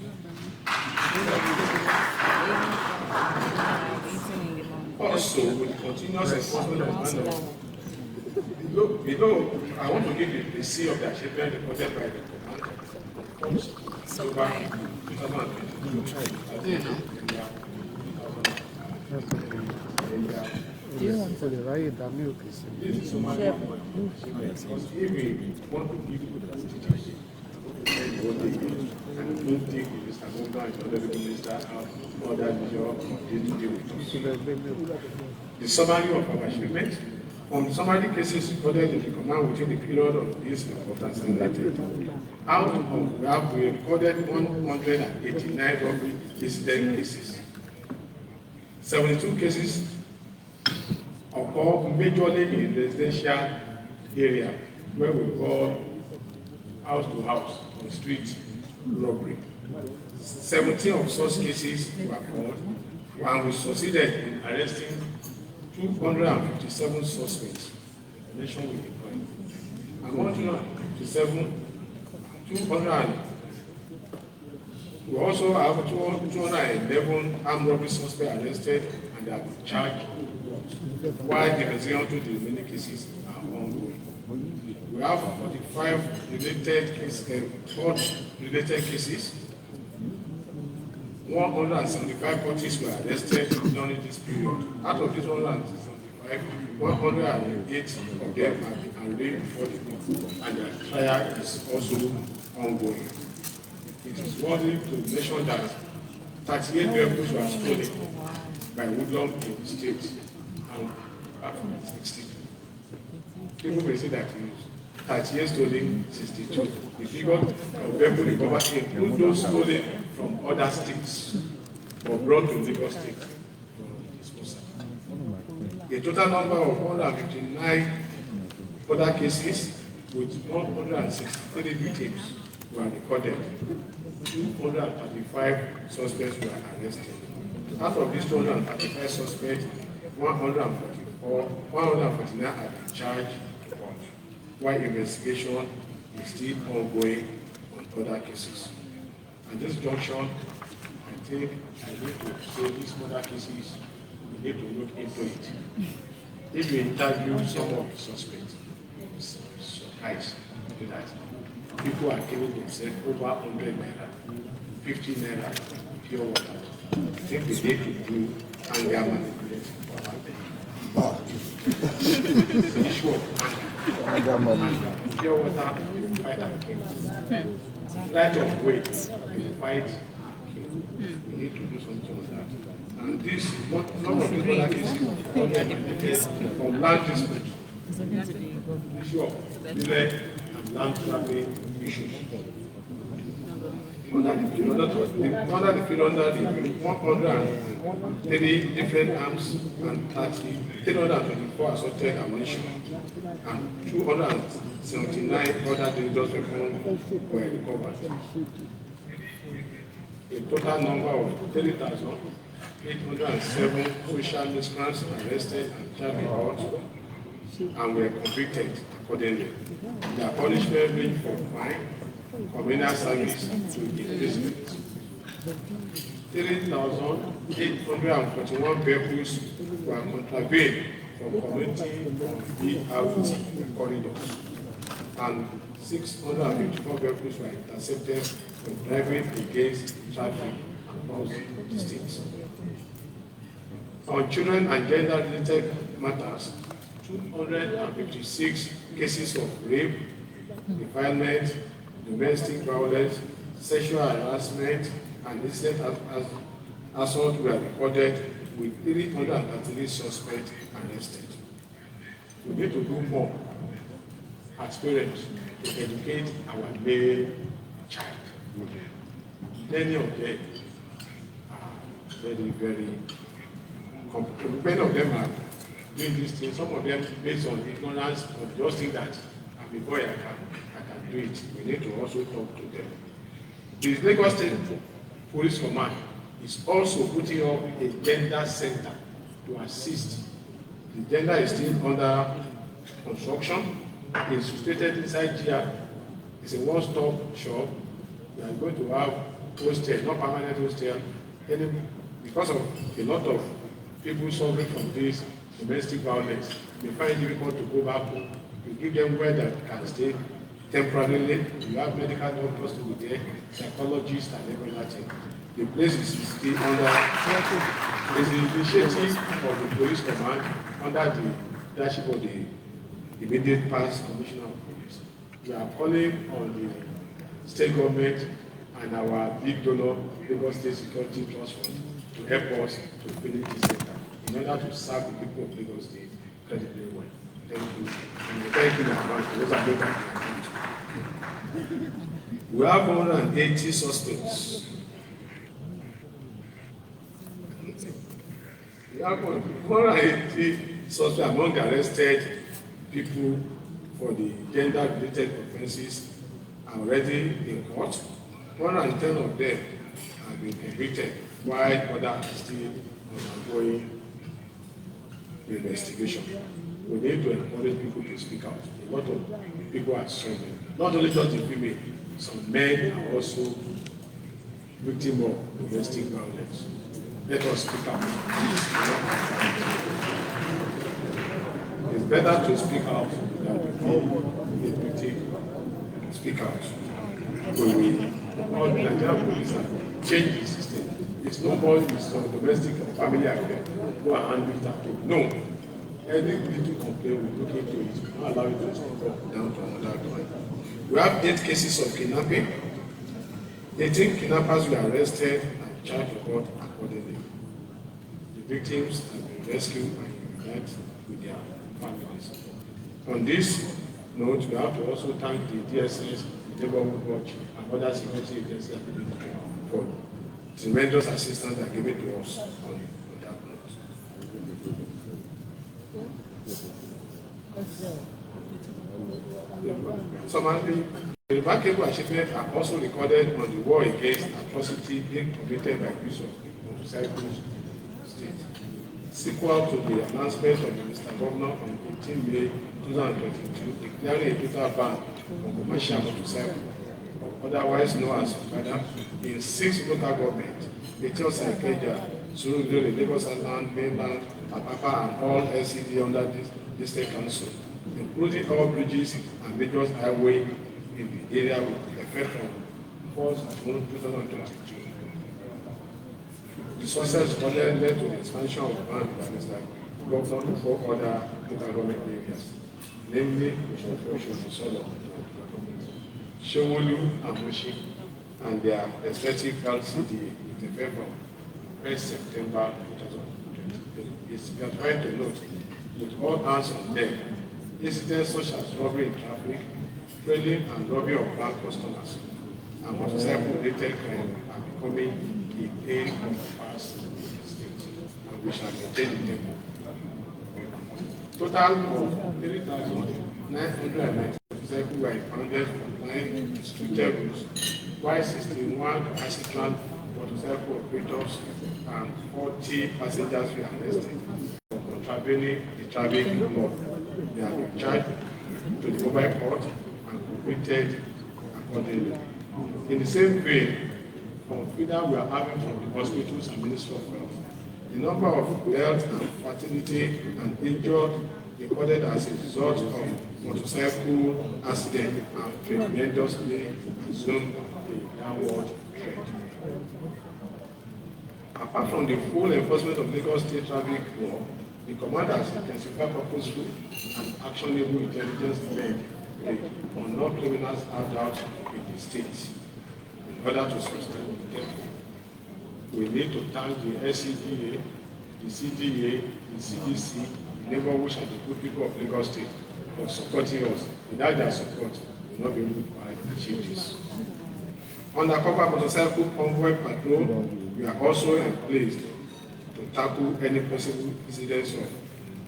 Also, with continuous enforcement of mandates, below, I want to give you the receipt of the achievement reported by the command so over 2020. Do you want to the right that milk is This is so much because if we want to give you the statistics, and don't think it is another and other minister have other job to deal with us. The summary of our achievement. On summary cases recorded in the command within the period of this importance and related. Out of we recorded 189 robbery incident cases. 72 cases occur majorly in residential area where we call house to house on street robbery. 17 of such cases were caught, and we succeeded in arresting 257 suspects in connection with the crime. And 157, 200. We also have 211 armed robbery suspects arrested and have been charged, while the investigation to the remaining cases are ongoing. We have 45 related cases. 175 parties were arrested during this period. Out of these 175, 108 of them have been arraigned before the court, and their trial is also ongoing. It is worthy to mention that 38 vehicles were stolen by Woodlawn in the state, and 60 People may say that 38 stolen, 62. The figure of people recovered include those stolen from other states or brought to Lagos State for disposal. A total number of 159 other cases with 163 victims were recorded. 235 suspects were arrested. Out of these 235 suspects, 149 have been charged, while investigation is still ongoing on other cases. At this junction, I think I need to say these other cases, we need to look into it. If we interview some of the suspects, it's surprised that people are killing themselves over 100 naira, 50 naira pure water. I think we need to do anger manipulation for our It's an issue of anger. Pure water, fight and kill. Right of weight, fight and kill. We need to do something on that. And this, some of these other cases from land dispute. Issue of delay and land grabbing issues. Under the field, under the 130 different arms and 324 assaulted ammunition and 279 other dangerous weapons were recovered. A total number of 30,807 social miscreants arrested and charged with court and were convicted accordingly. Their punishment ranged from fine, communal service to imprisonment. 3,841 vehicles were contravened from community BRT corridors, and 654 vehicles were intercepted from driving against traffic across the states. On children and gender-related matters, 256 cases of rape, defilement, domestic violence, sexual harassment, and incident assault were recorded with 333 suspects arrested. We need to do more as parents to educate our male child. Many of them are very complicated. Many of them are doing this thing. Some of them based on ignorance or just think that I'm a boy, I can do it. We need to also talk to them. The Lagos State Police Command is also putting up a gender center to assist. The gender is still under construction. It's situated inside GR. It's a one-stop shop. We are going to have hostel, not permanent hostel. Because of a lot of people suffering from this domestic violence, they find it difficult to go back home. We give them where they can stay temporarily. We have medical doctors to be there, psychologists and everything. The place is still under the initiative of the police command under the leadership of the immediate past commissioner of police. We are calling on the state government and our big donor, Lagos State Security Trust Fund, to help us to finish this center in order to serve the people of Lagos State incredibly well. Thank you. And thank you in advance for those are better. We have 180 suspects. We have 180 suspects among the arrested people for the gender-related offenses are already in court. 110 of them have been convicted, while others are still undergoing investigation. We need to encourage people to speak out. A lot of people are struggling. Not only just the female, some men are also victims of domestic violence. Let us speak out. It's better to speak out than to be a victim. Speak out. All the Nigerian police have changed the system. It's no more domestic or family affair. Go and handle that. No. Any little complaint, we look into it. We don't allow it to go down to another point. We have 8 cases of kidnapping. 18 kidnappers were arrested and charged to court accordingly. The victims have been rescued and reunited with their families. On this note, we have to also thank the DSS, the Neighborhood Watch, and other security agencies for tremendous assistance that given to us on that note. Some of the remarkable achievements are also recorded on the war against atrocity being committed by Bishop of Motorcycle State. Sequel to the announcement of the Mr. Governor on 18 May 2022 declaring a total ban on commercial motorcycle, otherwise known as Okada, in 6 local governments, Lagos and Ikeja, Surulere, Lagos Island, Mainland, Apapa, and all LCD under this state council, including all bridges and major highway in the area with effect from 1st June 2022. The success led to the expansion of land by Mr. Governor to 4 other local government areas, namely Oshodi, Shewolu, and Mushi, and their respective LCDA with effect from 1st September 2023. It's gratifying to note, with all hands on deck, incidents such as robbery in traffic, trading and robbery of bank customers, and motorcycle-related crime are becoming a pain of the past state, and we shall maintain the tempo. Total of 3,990 motorcycles were impounded from 9 distributed routes, while 61 Asitran motorcycle operators and 40 passengers were arrested for contravening the traffic law. They have been charged to the mobile court and completed accordingly. In the same vein, from feedback we are having from the hospitals and Ministry of Health, the number of deaths and fatality and injured recorded as a result of motorcycle accident and tremendously resumed a downward trend. Apart from the full enforcement of Lagos State traffic law, the command has intensified purposeful and actionable intelligence led on all criminals carried out in the state in order to sustain the tempo. We need to thank the SCDA, the CDA, the CDC, the neighborhood and the good people of Lagos State for supporting us. Without their support, we will not be able to achieve this. Undercover motorcycle convoy patrol, we are also in place to tackle any possible incidents of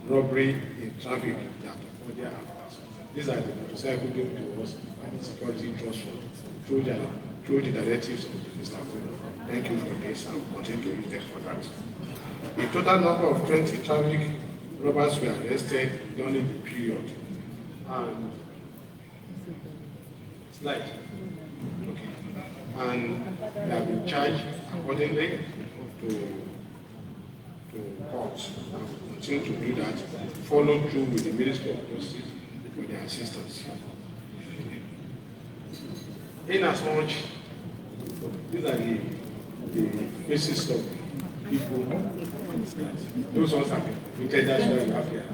robbery in traffic that occur after. These are the motorcycle given to us by the security trust fund through the directives of the Mr. Governor. Thank you for this and continue to use them for that. A total number of 20 traffic robbers were arrested during the period. And slide. Okay. And they have been charged accordingly to courts and continue to do that, follow through with the Ministry of Justice for their assistance. In as much, these are the basis of people, those ones have been completed, that's why you have here.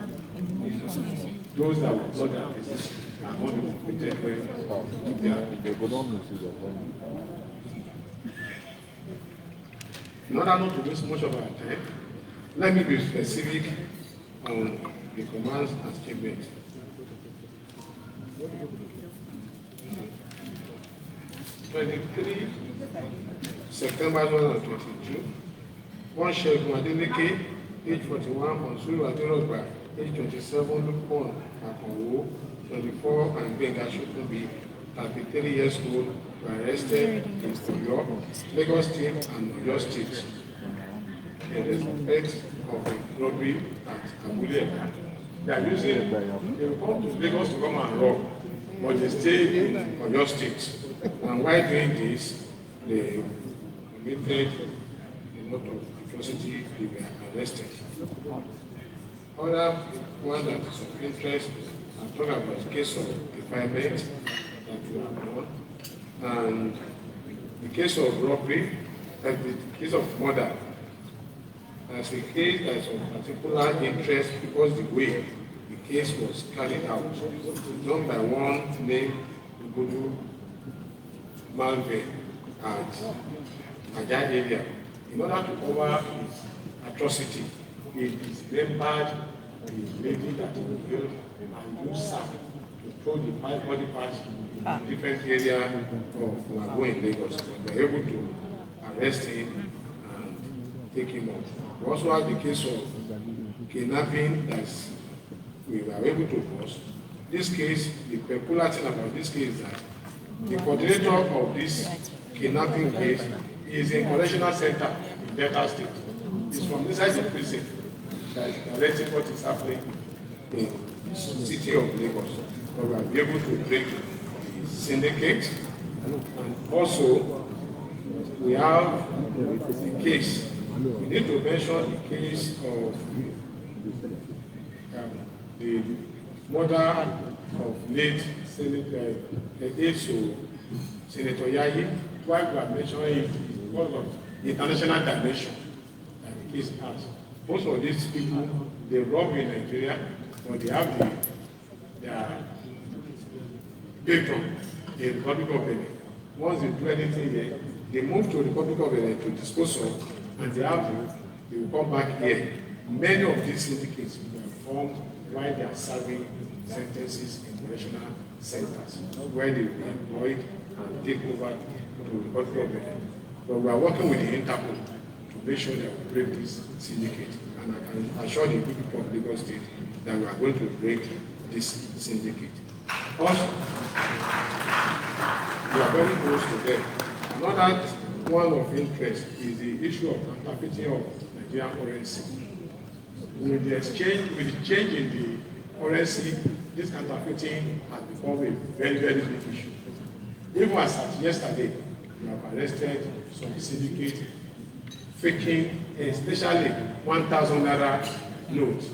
Those that will not have basis are not completed when they are. In order not to waste much of our time, let me be specific on the commands and statements. 23 September 2022, one Shegun Adeleke, age 41, Monsuru Adelogba, age 27, Lupon Akonwo, 24, and Benga Shokunbi, 33 years old, were arrested in Oyo, Lagos State, and Oyo State in respect of the robbery at Abule. They are using, they will come to Lagos to come and rob, but they stay in Oyo State. And while doing this, they committed a lot of atrocity, they were arrested. Other one that is of interest, I'm talking about the case of defilement that we have done, and the case of robbery, and the case of murder. As a case that is of particular interest because the way the case was carried out, done by one named Ugudu Malve at Ajah area. In order to cover his atrocity, he dismembered the lady that was killed and used sack to throw the body parts in different areas of Lago in Lagos. They were able to arrest him and take him off. We also have the case of kidnapping that we were able to bust. This case, the peculiar thing about this case is that the coordinator of this kidnapping case is a correctional center in Delta State. It's from inside the prison that is directing what is happening in the city of Lagos. But we are able to break the syndicate. And also, we have the case. We need to mention the case of the mother of late Senator Senator Yayi. Why we are mentioning it because of the international dimension that the case has. Most of these people, they rob in Nigeria, but they have their patron, the Republic of Benin. Once they do anything here, they move to the Republic of Benin to dispose of, and they will come back here. Many of these syndicates were formed while they are serving sentences in correctional centers, where they were employed and take over to the Republic of Benin. But we are working with the Interpol to make sure that we break this syndicate. And I can assure the people of Lagos State that we are going to break this syndicate. Also, we are very close to them. Another one of interest is the issue of counterfeiting of Nigerian currency. With the change in the currency, this counterfeiting has become a very, very big issue. Even as of yesterday, we have arrested some syndicate faking, especially 1,000 naira notes.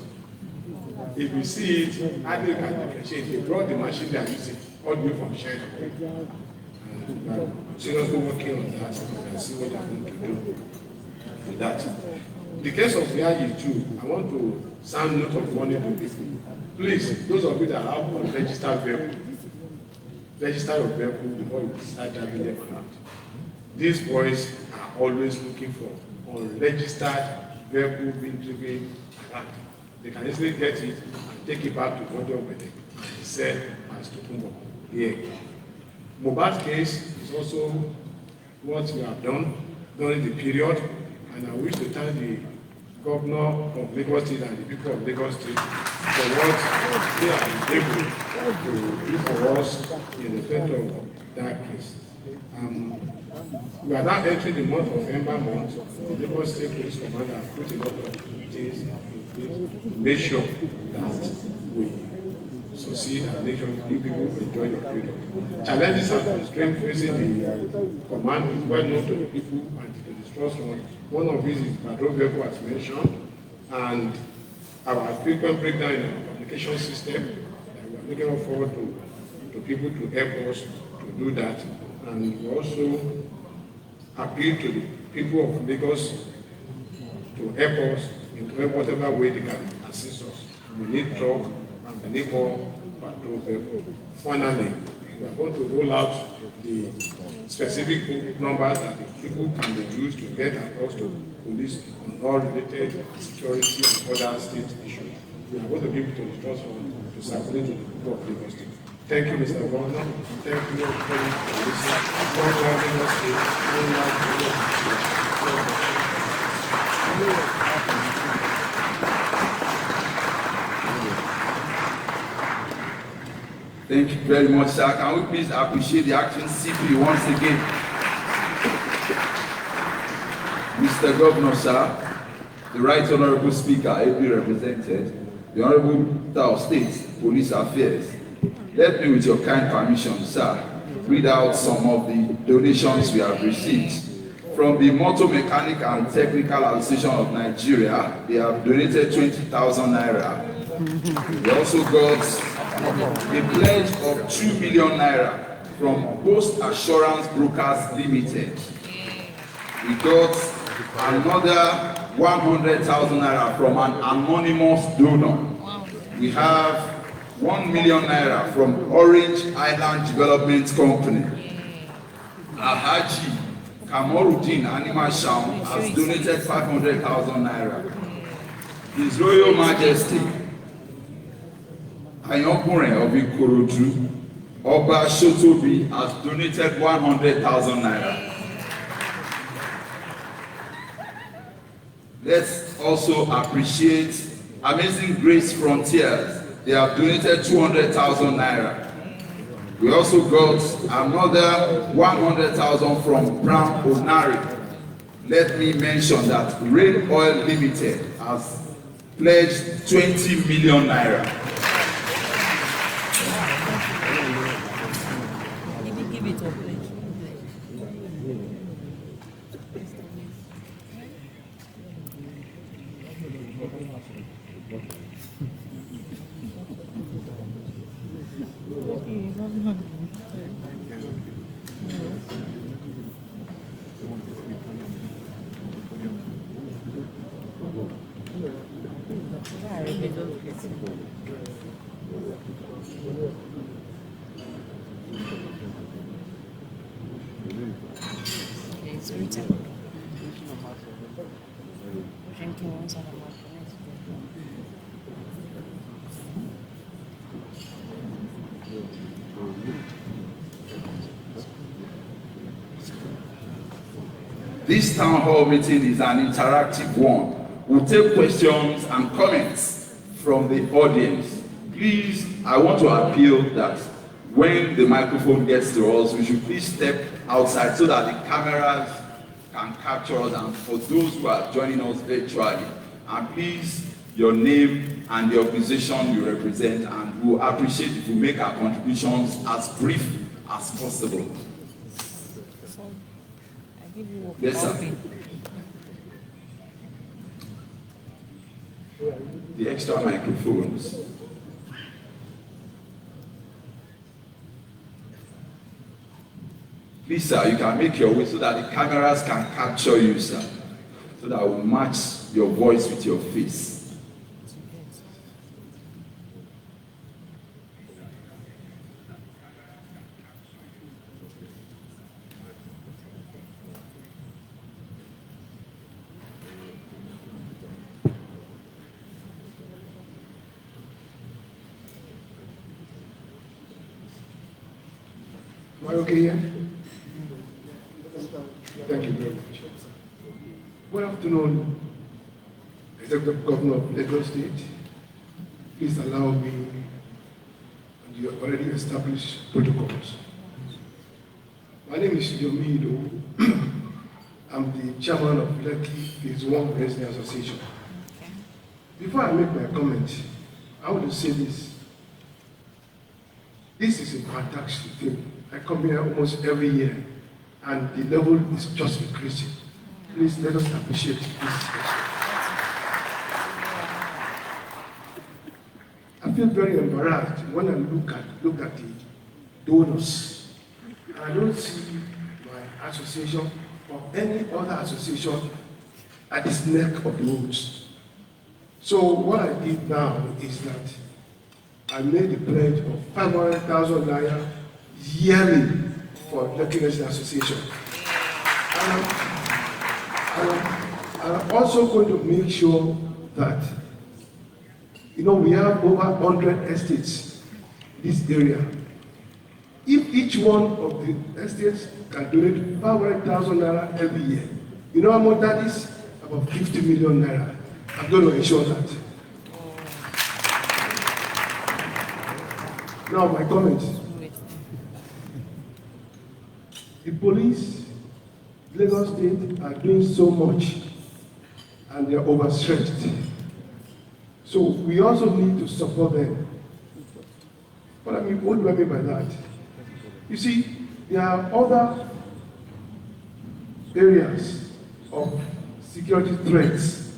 If you see it, hardly can differentiate. They brought the machine they are using all the way from China. And we are seriously working on that and see what they are going to do with that. The case of Yayi too, I want to sound note of warning to people. Please, those of you that have unregistered vehicle, register your vehicle before you start driving them around. These boys are always looking for unregistered vehicle being driven around. They can easily get it and take it back to Bodo Benin and sell as Tokumbo here. Mohbad's case is also what we have done during the period, and I wish to thank the governor of Lagos State and the people of Lagos State for what they are able to do for us in respect of that case. We are now entering the month of Ember month. The Lagos State Police Commander has put a lot of things in place to make sure that we succeed and make sure people enjoy the freedom. Challenges and constraints facing the command is well known to the people and to the trust one. One of these is patrol vehicle as mentioned, and our frequent breakdown in our communication system. We are looking forward to people to help us to do that. And we also appeal to the people of Lagos to help us in whatever way they can assist us. We need truck and we need more patrol people. Finally, we are going to roll out the specific numbers that the people can be used to get across to police on all related security and other state issues. We are going to give it to the trust fund to circulate to the people of Lagos State. Thank you, Mr. Governor. Thank you for listening. Thank you very much, sir. Can we please appreciate the acting CP once again? Mr. Governor, sir, the Right Honorable Speaker, ably represented, the Honorable Minister of State, Police Affairs. Let me, with your kind permission, sir, read out some of the donations we have received. From the Motor Mechanic and Technical Association of Nigeria, they have donated 20,000 naira. We also got a pledge of 2 million naira from Post Assurance Brokers Limited. We got another 100,000 naira from an anonymous donor. We have 1 million naira from Orange Island Development Company. Alhaji Kamoruddin Animal Sham has donated 500,000 naira. His Royal Majesty Ayonkunrin of Ikorodu, Oba Shotobi has donated 100,000 naira. Let's also appreciate Amazing Grace Frontiers. They have donated 200,000 naira. We also got another 100,000 from Brown Onari. Let me mention that Rain Oil Limited has pledged 20 million naira. Give it up, please. Okay, it's written. Drinking one side of my friends. This town hall meeting is an interactive one. We'll take questions and comments from the audience. Please, I want to appeal that when the microphone gets to us, we should please step outside so that the cameras can capture us, and for those who are joining us virtually. And please, your name and the organization you represent, and we'll appreciate if you make our contributions as brief as possible. I give you a Yes, sir. coffee. The extra microphones. Please, sir, you can make your way so that the cameras can capture you, sir, so that we'll match your voice with your face. Am I okay here? Thank you very much. Good afternoon, Executive Governor of Lagos State. Please allow me and your already established protocols. My name is Yomi Ido. I'm the chairman of Lekki Phase 1 Resident Association. Before I make my comment, I want to say this. This is a fantastic thing. I come here almost every year, and the level is just increasing. Please let us appreciate this. I feel very embarrassed when I look at the donors, and I don't see my association or any other association at this neck of the woods. So what I did now is that I made a pledge of 500,000 naira yearly for Lekki Resident Association. And I'm also going to make sure that, we have over 100 estates in this area. If each one of the estates can donate 500,000 naira every year, you know how much that is? About 50 million naira. I'm going to ensure that. Now, my comments. The police, Lagos State, are doing so much, and they are overstretched. So we also need to support them. But what do I mean by that? You see, there are other areas of security threats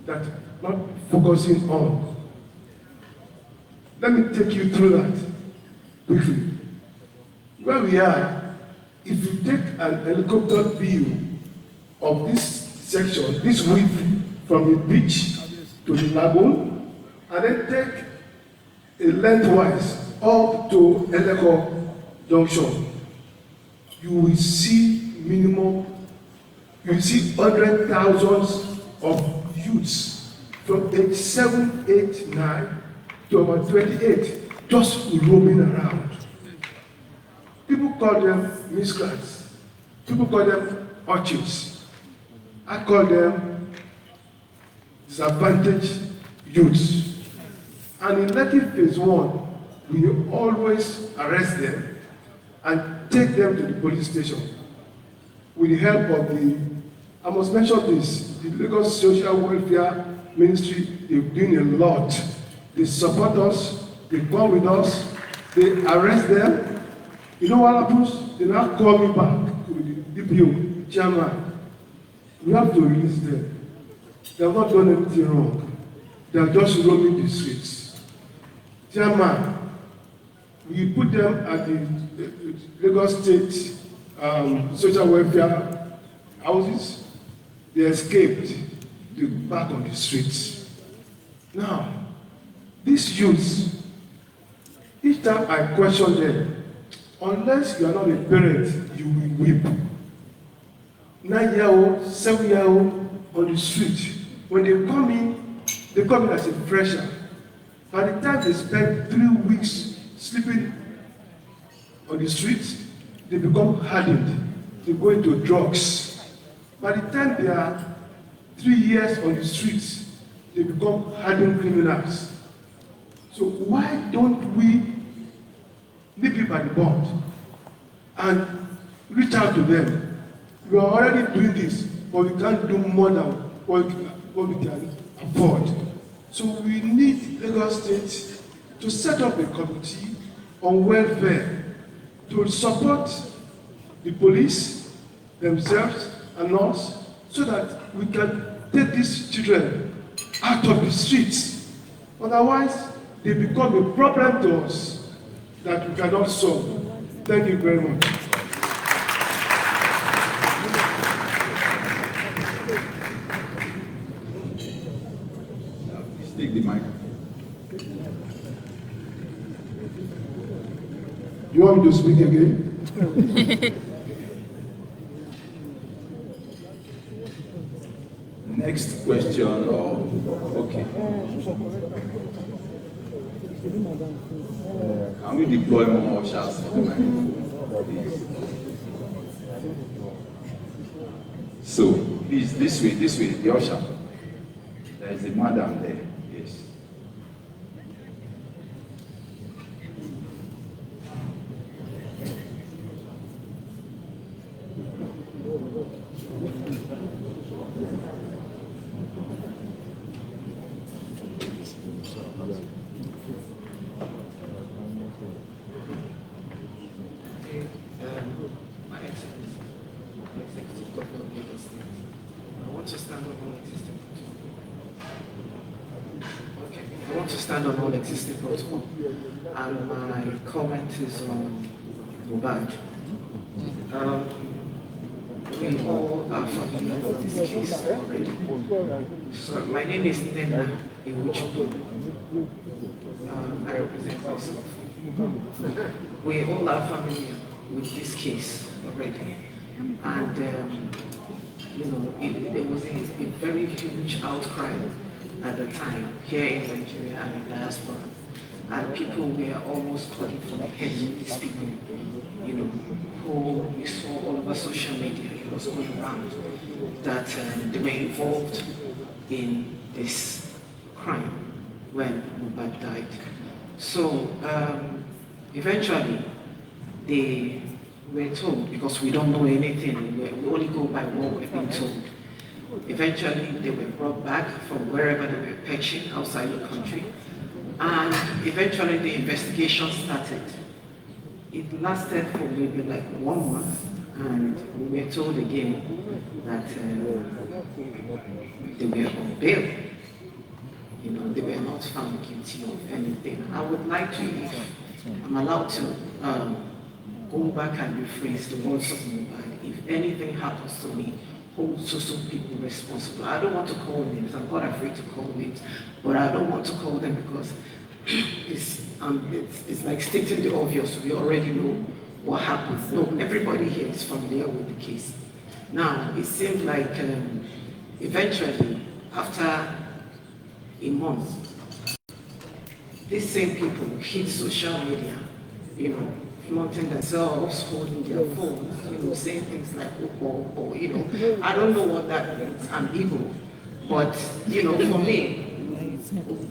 that not focusing on. Let me take you through that quickly. Where we are, if you take an helicopter view of this section, this width from the beach to the lagoon, and then take a lengthwise up to Eleko Junction, you will see hundred thousands of youths from age 7, 8, 9 to about 28 just roaming around. People call them miscreants. People call them urchins. I call them disadvantaged youths. And in Lekki Phase 1, we always arrest them and take them to the police station with the help of I must mention this, the Lagos Social Welfare Ministry, they've done a lot. They support us, they come with us, they arrest them. You know what happens? They now call me back with the DPO, chairman. We have to release them. They have not done anything wrong. They are just roaming the streets. Chairman, we put them at the Lagos State social welfare houses. They escaped. They're back on the streets. Now, these youths, each time I question them, unless you are not a parent, you will weep. 9-year-old, 7-year-old on the street. When they come in as a fresher. By the time they spend 3 weeks sleeping on the streets, they become hardened. They go into drugs. By the time they are 3 years on the streets, they become hardened criminals. So why don't we nip it by the bud and reach out to them? We are already doing this, but we can't do more than what we can afford. So we need Lagos State to set up a committee on welfare to support the police themselves and us so that we can take these children out of the streets. Otherwise, they become a problem to us that we cannot solve. Thank you very much. Please take the mic. You want me to speak again? Next question, okay. Can we deploy more ushers for the mic? So, please, this way, the usher. There is a madam there, yes. Stand on all existing protocol, and my comment is on Mohbad. We all are familiar with this case already. So my name is Nena Iwuchukwu. I represent myself. We all are familiar with this case already, and there was a very huge outcry at the time here in Nigeria and in diaspora, and people were almost calling for the heads of these people, who we saw all over social media. It was going around that they were involved in this crime when Mohbad died. So eventually they were told, because we don't know anything, we only go by what we've been told. Eventually, they were brought back from wherever they were perching outside the country, and eventually the investigation started. It lasted for maybe like 1 month, and we were told again that they were on bail. They were not found guilty of anything. I would like to, if I'm allowed to, go back and rephrase the words of Mohbad. If anything happens to me, hold so people responsible. I don't want to call names. I'm not afraid to call names, but I don't want to call them because it's like stating the obvious. We already know what happened. No, everybody here is familiar with the case. Now, it seemed like eventually, after a month, these same people hit social media, you know, flaunting themselves, holding their phones, you know, saying things like, oh, you know, I don't know what that means, I'm Igbo, but, you know, for me,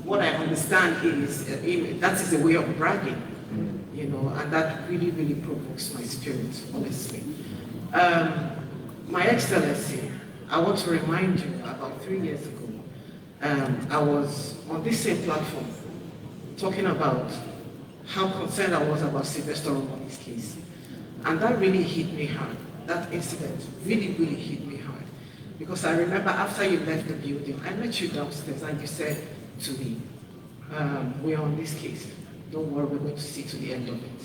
what I understand is, that is a way of bragging, you know, and that really, really provokes my spirit, honestly. My Excellency, I want to remind you, about 3 years ago, I was on this same platform talking about how concerned I was about Sylvester Omoni's case. And that really hit me hard. That incident really, really hit me hard. Because I remember after you left the building, I met you downstairs and you said to me, we're on this case. Don't worry, we're going to see to the end of it.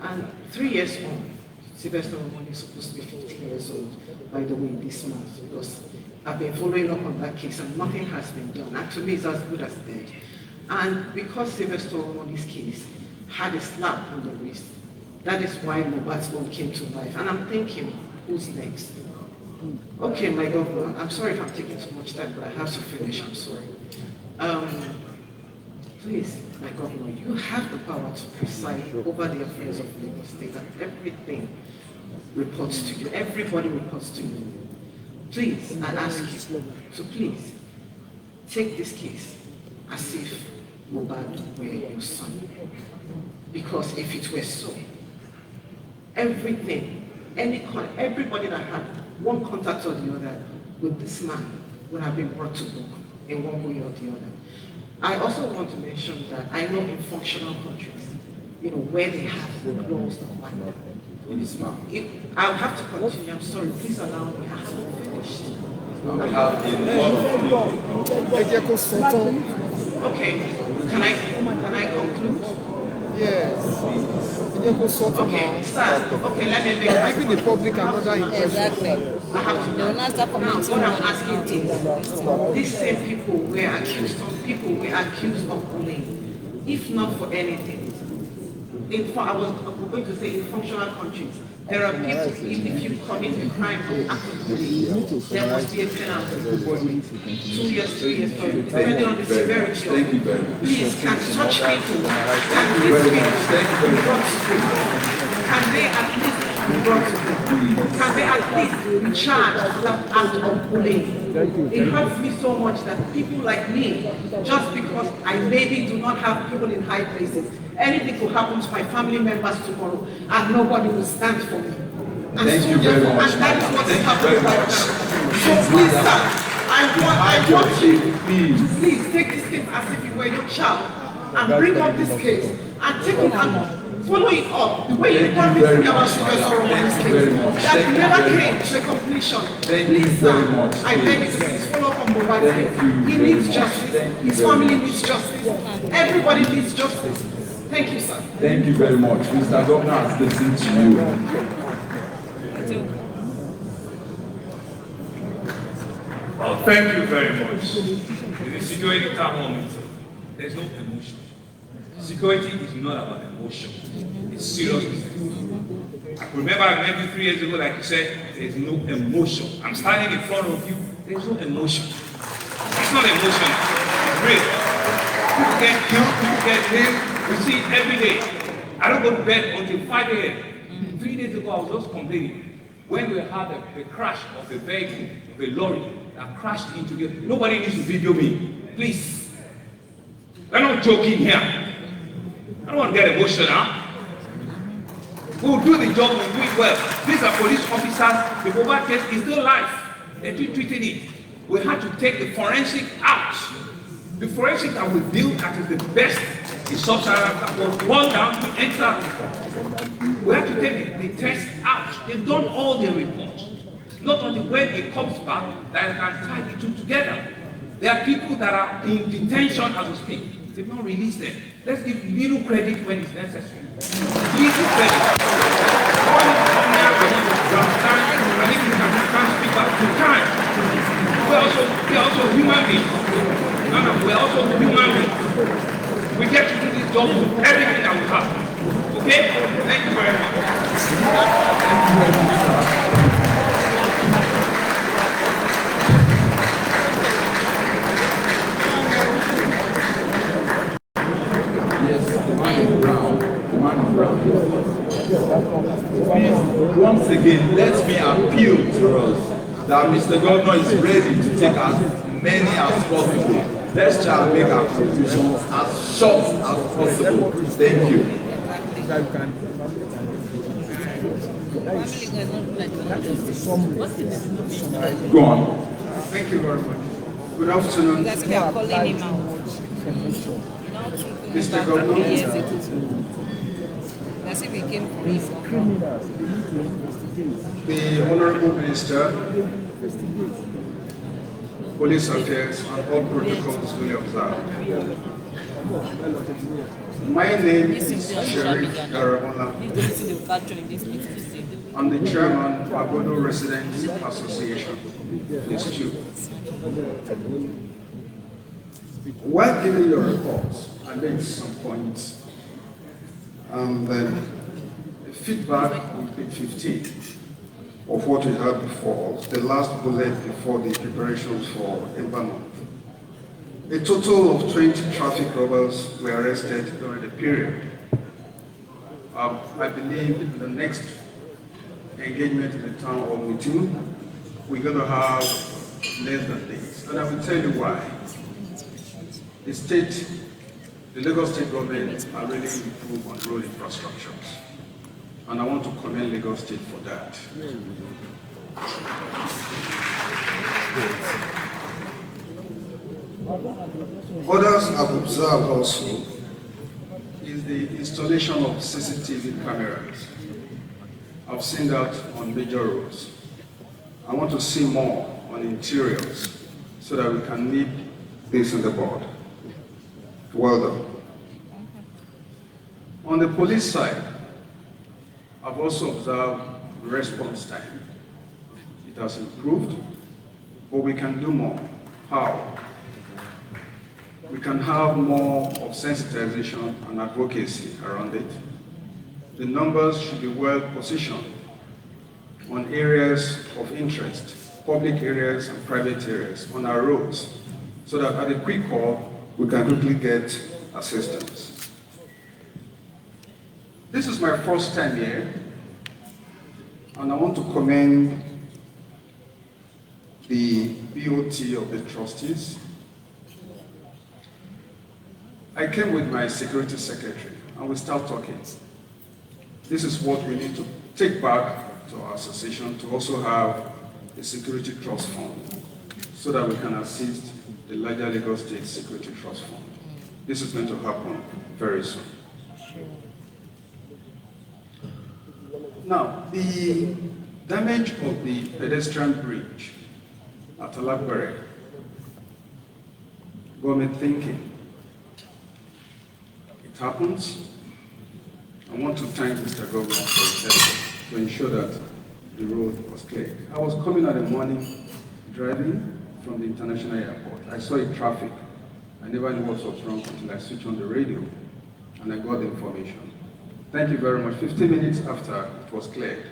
And 3 years on, Sylvester Omoni is supposed to be 15 years old, by the way, this month, because I've been following up on that case and nothing has been done. And to me, it's as good as dead. And because Sylvester Omoni's case had a slap on the wrist, that is why Mohbad's mom came to life. And I'm thinking, who's next? Okay, my governor, I'm sorry if I'm taking too much time, but I have to finish, I'm sorry. Please, my governor, you have the power to preside over the affairs of Lagos State, and everything reports to you. Everybody reports to you. Please, I ask you to please take this case as if Mohbad were your son. Because if it were so, everything, everybody that had one contact or the other with this man would have been brought to book in one way or the other. I also want to mention that I know in functional countries, you know, where they have laws that bind them. I'll have to continue, I'm sorry, please allow me, I haven't finished. Okay, can I conclude? Yes. Okay, sir, okay, let me make Giving the public another impression. Exactly. I have to know. Now, what I'm asking is, these same people were accused of bullying, if not for anything. I was going to say in functional countries, there are people, if you commit a crime of act of bullying, there must be a penalty. 2 years, 3 years, depending on the severity of it. Please, can such people, can these people be brought to book? Can they at least be brought to book? Can they at least be charged for that act of bullying? It hurts me so much that people like me, just because I maybe do not have people in high places, anything could happen to my family members tomorrow and nobody will stand for me. And Thank you very much. And that is what is happening right now. So please, sir, I want you to please take this case as if you were your child and bring up this case and take it and follow it up the way you done with me about Sylvester Omoni's case. That never came to a completion. Please, sir, I beg you to please follow up on Mohbad's case. He needs justice. His family needs justice. Everybody needs justice. Thank you, sir. Thank you very much. Mr. Governor has listened to you. Well, thank you very much. In the security moment, there's no emotion. Security is not about emotion. It's serious business. I remember I met you 3 years ago, like you said, there's no emotion. I'm standing in front of you, there's no emotion. It's not emotion, it's real. People get killed, people get killed. We see it every day. I don't go to bed until 5 a.m. 3 days ago, I was just complaining. When we had the crash of a vehicle, of a lorry that crashed into the... Nobody needs to video me. Please. We're not joking here. I don't want to get emotional. We'll do the job, we'll do it well. These are police officers. The Mohbad case is still live. They're treating it. We had to take the forensic out. The forensic that we built that is the best in sub-Saharan that was gone down to enter. We have to take the test out. They've done all their reports. Not only when it comes back that I can tie the two together. There are people that are in detention as we speak. They've not released them. Let's give little credit when it's necessary. Little credit. All you come here sometimes, and if you can't speak back, you can't. We're also human beings. No, we're also human beings. We get to do this job with everything that we have. Okay? Thank you very much. once again, let me appeal to us that Mr. Governor is ready to take as many as possible. Let's try and make our contributions as short as possible. Thank you. Go on. Thank you very much. Good afternoon. That's we are calling him out. Mr. Governor. That's if he came for him. The Honorable Minister, Police Affairs, and all protocols will observe. My name is Sheriff Garamola. I'm the chairman of Agodo Residents Association. It's true. While giving your reports, I made some points. And then the feedback on page 15 of what we had before, the last bullet before the preparations for Ember Month. A total of 20 traffic robbers were arrested during the period. I believe in the next engagement in the town hall meeting, we're going to have less than this. And I will tell you why. The Lagos State government are really improved on road infrastructures. And I want to commend Lagos State for that. Others have observed also is the installation of CCTV cameras. I've seen that on major roads. I want to see more on interiors so that we can nip this in the bud. Well done. On the police side, I've also observed response time. It has improved, but we can do more. How? We can have more of sensitization and advocacy around it. The numbers should be well positioned on areas of interest, public areas and private areas on our roads, so that at a quick call, we can quickly get assistance. This is my first time here, and I want to commend the BOT of the trustees. I came with my security secretary, and we start talking. This is what we need to take back to our association to also have a security trust fund so that we can assist the larger Lagos State Security Trust Fund. This is going to happen very soon. Now, the damage of the pedestrian bridge at Alagbare got me thinking. It happens. I want to thank Mr. Governor for his effort to ensure that the road was cleared. I was coming in the morning, driving from the international airport. I saw a traffic. I never knew what was wrong until I switched on the radio and I got the information. Thank you very much. 15 minutes after it was cleared,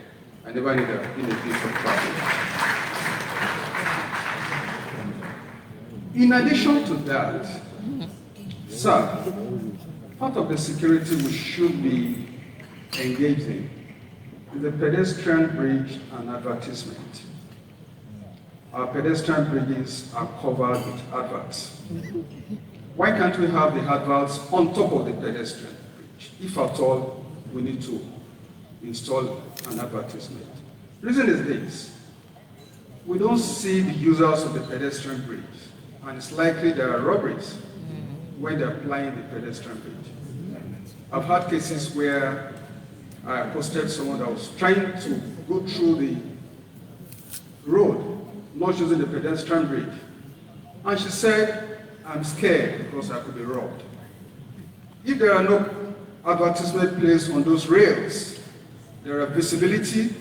I never knew there had been a piece of traffic. In addition to that, sir, part of the security we should be engaged in is the pedestrian bridge and advertisement. Our pedestrian bridges are covered with adverts. Why can't we have the adverts on top of the pedestrian bridge? If at all, we need to install an advertisement. Reason is this: we don't see the users of the pedestrian bridge, and it's likely there are robberies when they're applying the pedestrian bridge. I've had cases where I posted someone that was trying to go through the road, not using the pedestrian bridge. And she said, I'm scared because I could be robbed. If there are no advertisement placed on those rails, there are visibility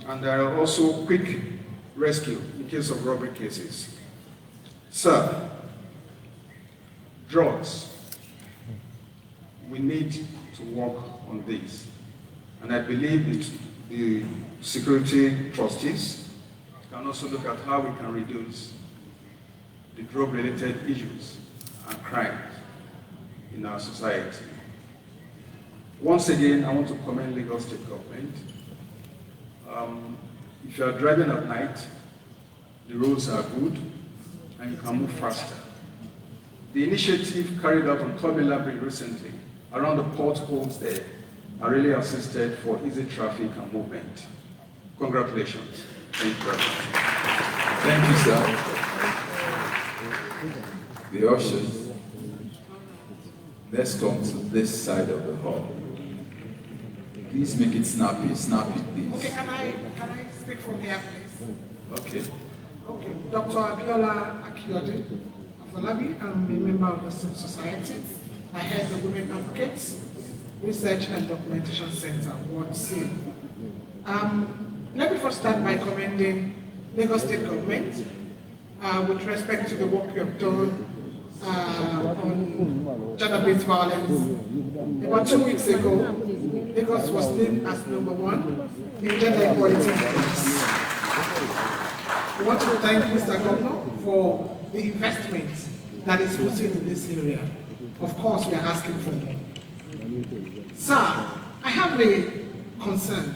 and there are also quick rescue in case of robbery cases. Sir, drugs. We need to work on this. And I believe the security trustees can also look at how we can reduce the drug-related issues and crime in our society. Once again, I want to commend Lagos State government If you are driving at night, the roads are good and you can move faster. The initiative carried out on Toby Library recently around the potholes there are really assisted for easy traffic and movement. Congratulations. Thank you very much. Thank you, sir. The ushers, let's come to this side of the hall. Please make it snappy, please. Okay, can I speak from here, please? Okay. Okay, Dr. Abiola Akiode Afolabi, I'm a member of the Civil Society. I head the Women Advocates Research and Documentation Center, Ward C. Let me first start by commending Lagos State government with respect to the work you have done on gender-based violence. About 2 weeks ago, Lagos was named as #1 in gender equality index. We want to thank Mr. Governor for the investment that is putting in this area. Of course, we are asking for more. Sir, I have a concern,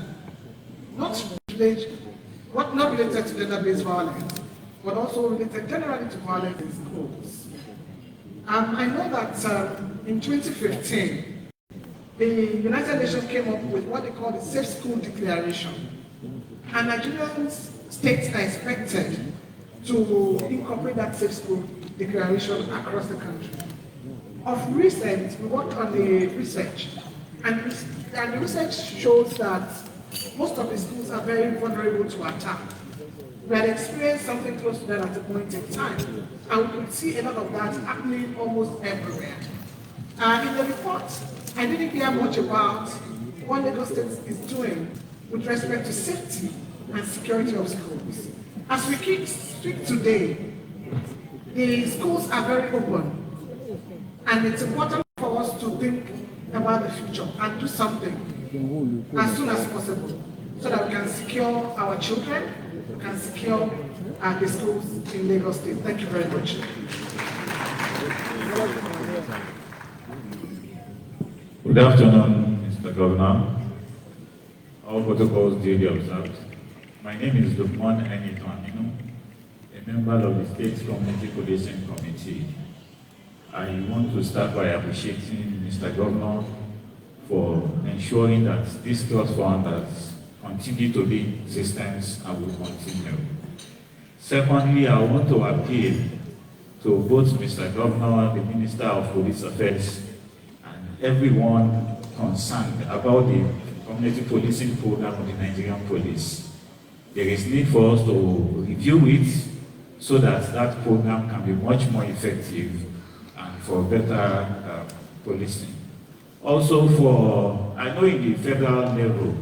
not related to gender-based violence, but also related generally to violence in schools. I know that in 2015, the United Nations came up with what they call the Safe School Declaration. And Nigerian states are expected to incorporate that Safe School Declaration across the country. Of recent, we worked on the research, and the research shows that most of the schools are very vulnerable to attack. We had experienced something close to that at a point in time, and we could see a lot of that happening almost everywhere. In the report, I didn't hear much about what Lagos State is doing with respect to safety and security of schools. As we speak today, the schools are very open, and it's important for us to think about the future and do something as soon as possible so that we can secure our children, we can secure the schools in Lagos State. Thank you very much. Good afternoon, Mr. Governor. All protocols duly observed. My name is Lukman Enitonino, a member of the State Community Policing Committee. I want to start by appreciating Mr. Governor for ensuring that these trust founders continue to be in existence and will continue. Secondly, I want to appeal to both Mr. Governor, the Minister of Police Affairs, and everyone concerned about the community policing program of the Nigerian police. There is need for us to review it so that that program can be much more effective and for better policing. Also I know in the federal level,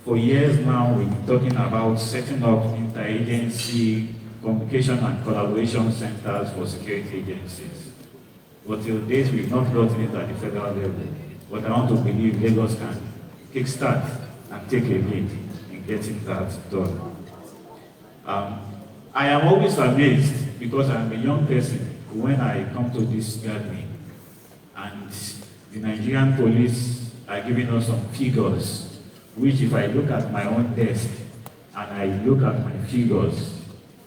for years now we've been talking about setting up interagency communication and collaboration centers for security agencies. But till date we've not gotten it at the federal level. But I want to believe Lagos can kickstart and take a lead in getting that done. I am always amazed because I'm a young person when I come to this gathering and the Nigerian police are giving us some figures, which if I look at my own desk and I look at my figures,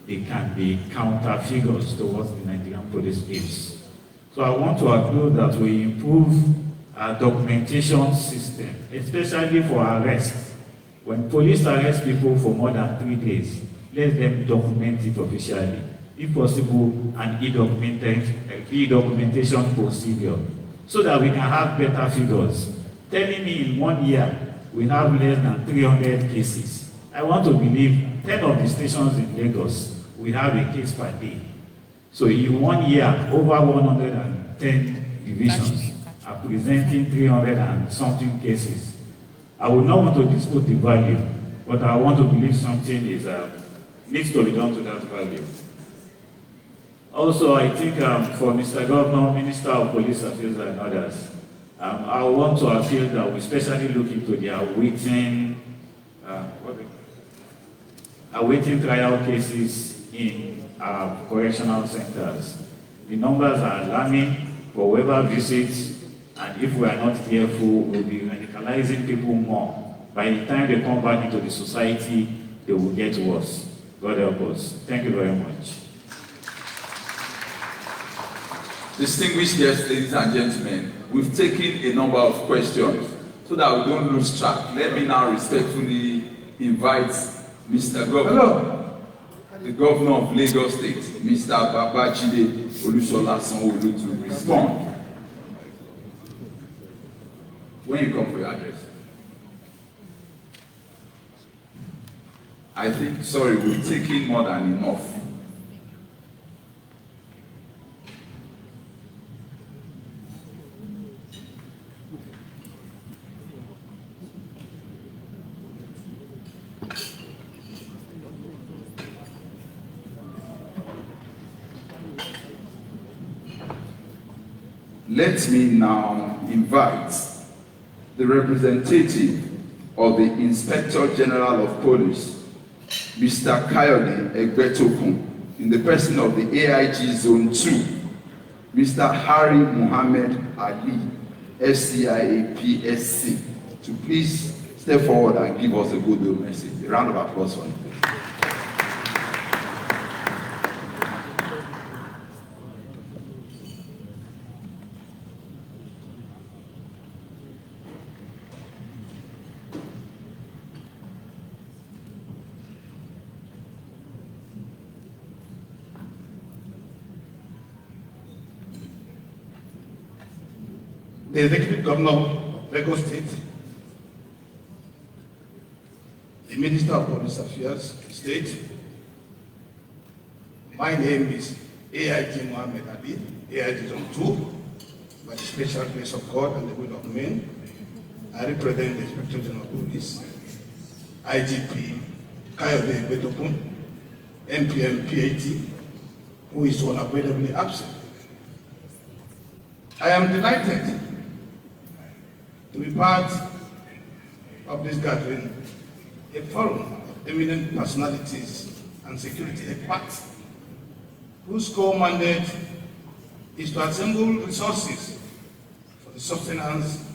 they can be counter figures to what the Nigerian police gives. So I want to appeal that we improve our documentation system, especially for arrest. When police arrest people for more than 3 days, let them document it officially. If possible, an e-documentation procedure, so that we can have better figures. Telling me in 1 year, we have less than 300 cases. I want to believe 10 of the stations in Lagos, we have a case per day. So in 1 year, over 110 divisions are presenting 300 and something cases. I would not want to dispute the value, but I want to believe something needs to be done to that value. Also, I think for Mr. Governor, Minister of Police Affairs and others, I want to appeal that we especially look into the awaiting trial cases in correctional centers. The numbers are alarming for whoever visits, and if we are not careful, we'll be radicalizing people more By the time they come back into the society, they will get worse. God help us. Thank you very much. Distinguished guests, ladies and gentlemen, we've taken a number of questions so that we don't lose track. Let me now respectfully invite Mr. Governor, the Governor of Lagos State, Mr. Babajide Olusola Sanwo-Olu, to respond. When you come for your address. I think, sorry, we've taken more than enough. Let me now invite the representative of the Inspector General of Police, Mr. Kayode Egbetokun, in the person of the AIG Zone 2, Mr. Harry Mohammed Ali, SCIA PSC, to please step forward and give us a goodwill message. A round of applause for him. The Executive Governor of Lagos State, the Minister of Police Affairs State. My name is AIG Mohammed Ali, AIG Zone 2, by the special grace of God and the will of men. I represent the Inspector General of Police, IGP Kayode Egbetokun, MPM PAT, who is unavoidably absent. I am delighted to be part of this gathering, a forum of eminent personalities and security experts whose core mandate is to assemble resources for the sustenance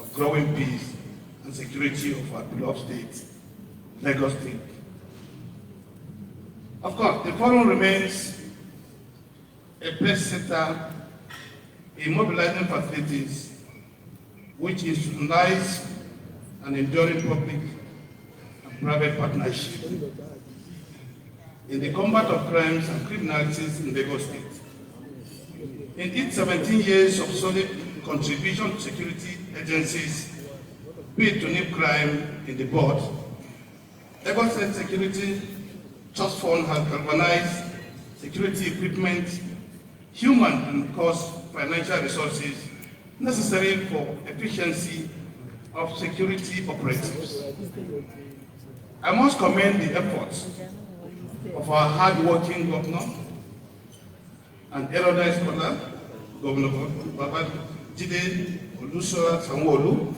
of growing peace and security of our beloved state, Lagos State. Of course, the forum remains a place center in mobilizing facilities which institutionalize an enduring public and private partnership in the combat of crimes and criminalities in Lagos State. In its 17 years of solid contribution to security agencies, be it to nip crime in the board, Lagos State Security Trust Fund has galvanized security equipment, human and cost financial resources necessary for efficiency of security operatives. I must commend the efforts of our hard-working governor and erudite scholar, Governor Babajide Olusola Sanwo-Olu,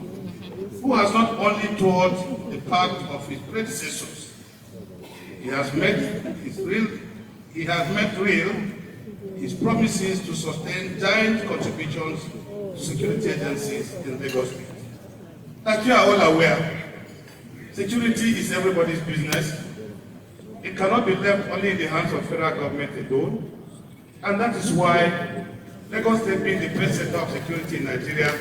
who has not only trod the path of his predecessors, he has met real his promises to sustain giant contributions to security agencies in Lagos State. As you are all aware, security is everybody's business. It cannot be left only in the hands of federal government alone, and that is why Lagos State, being the best center of security in Nigeria,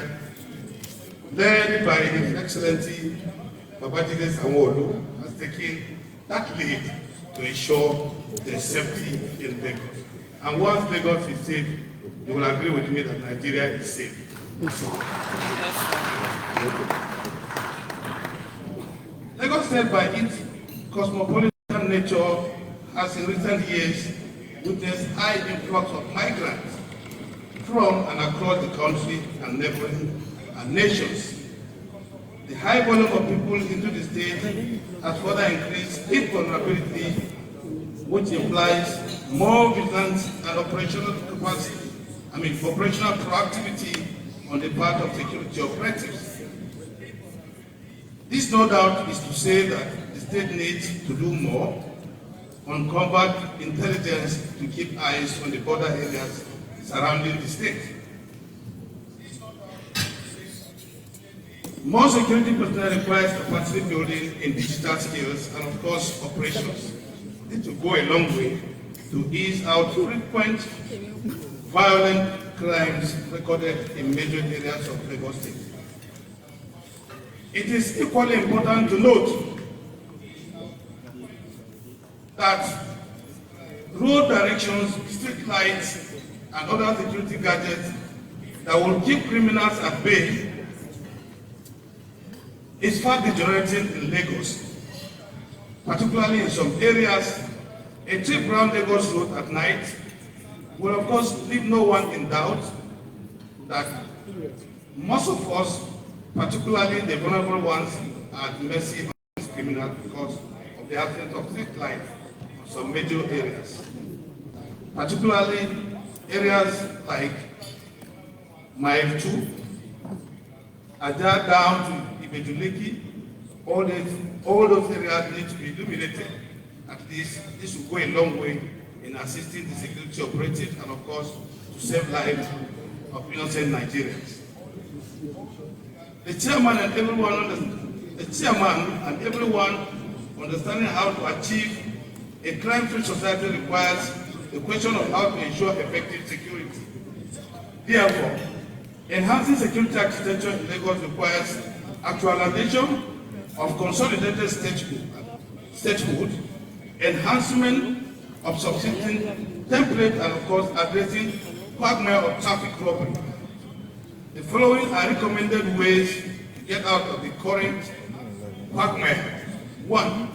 led by His Excellency Babajide Sanwo-Olu, has taken that lead to ensure the safety in Lagos. And once Lagos is safe, you will agree with me that Nigeria is safe. Lagos State, by its cosmopolitan nature, has in recent years witnessed high influx of migrants from and across the country and neighboring nations. The high volume of people into the state has further increased its vulnerability, which implies more vigilance and operational proactivity on the part of security operatives. This, no doubt, is to say that the state needs to do more on covert intelligence to keep eyes on the border areas surrounding the state. More security personnel requires capacity building in digital skills and of course operations. This will go a long way to ease out frequent violent crimes recorded in major areas of Lagos State. It is equally important to note that road directions, street lights, and other security gadgets that will keep criminals at bay is fast degenerating in Lagos, particularly in some areas. A trip around Lagos Road at night will of course leave no one in doubt that most of us, particularly the vulnerable ones, are at mercy of these criminals because of the absence of street lights in some major areas, particularly areas like Mile 2, Ajah down to Ibejuleki. All those areas need to be illuminated. At least this will go a long way in assisting the security operatives and of course to save lives of innocent Nigerians. The chairman and everyone understanding how to achieve a crime-free society requires the question of how to ensure effective security. Therefore, enhancing security architecture in Lagos requires actualization of consolidated statehood, enhancement of subsisting template, and of course addressing quagmire of traffic robbery. The following are recommended ways to get out of the current quagmire. 1.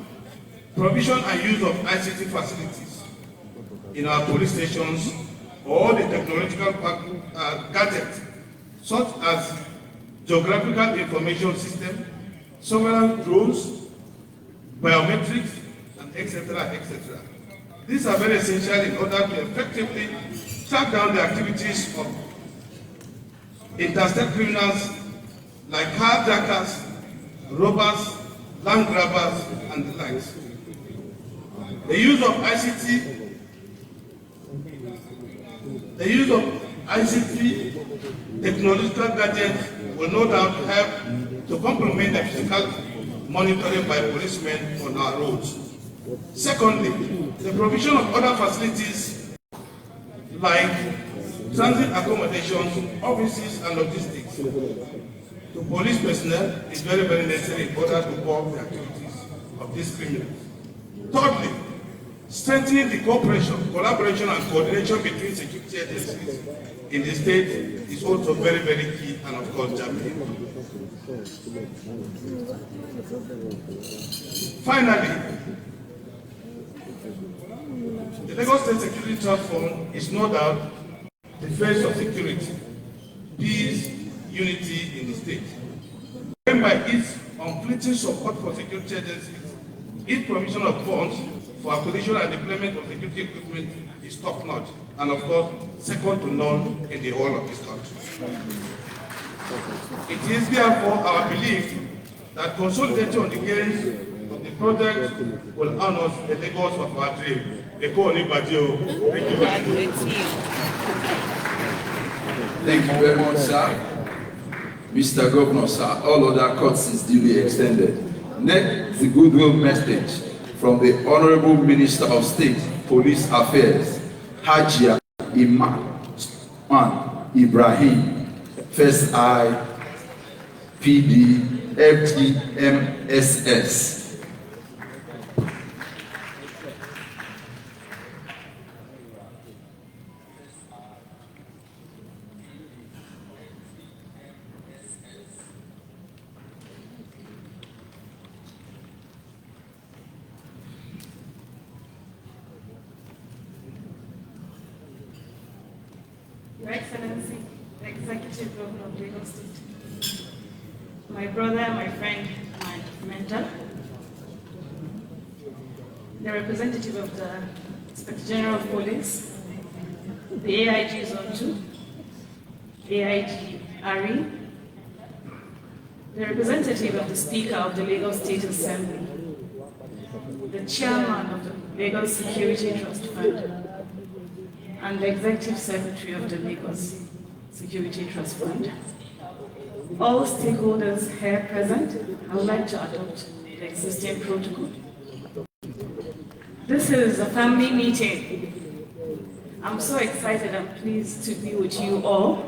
Provision and use of ICT facilities in our police stations or the technological gadgets such as geographical information system, surveillance drones, biometrics, and etc., etc. These are very essential in order to effectively track down the activities of interstate criminals like carjackers, robbers, land grabbers, and the likes. The use of ICT technological gadgets will no doubt help to complement the physical monitoring by policemen on our roads. Secondly, the provision of other facilities like transit accommodations, offices, and logistics to police personnel is very, very necessary in order to curb the activities of these criminals. Thirdly, strengthening the cooperation, collaboration, and coordination between security agencies in the state is also very, very key and of course germane. Finally, the Lagos State Security Trust Fund is no doubt the face of security, peace, unity in the state. When by its unflinching support for security agencies, its provision of funds for acquisition and deployment of security equipment is top-notch and of course second to none in the whole of this country. It is therefore our belief that consolidating on the gains of the project will earn us the Lagos of our dream. Thank you very much. Thank you very much, sir. Mr. Governor, sir, all other courtesies duly extended. Next, the goodwill message from the Honorable Minister of State, Police Affairs, Hajia Iman Ibrahim, First I, PD, FTMSS. Your Excellency, the Executive Governor of Lagos State, my brother, my friend, my mentor, the representative of the Inspector General of Police, the AIG Zone 2, AIG Ari, the representative of the Speaker of the Lagos State Assembly, the Chairman of the Lagos Security Trust Fund, and the Executive Secretary of the Lagos Security Trust Fund, all stakeholders here present, I would like to adopt the existing protocol. This is a family meeting. I'm so excited and pleased to be with you all.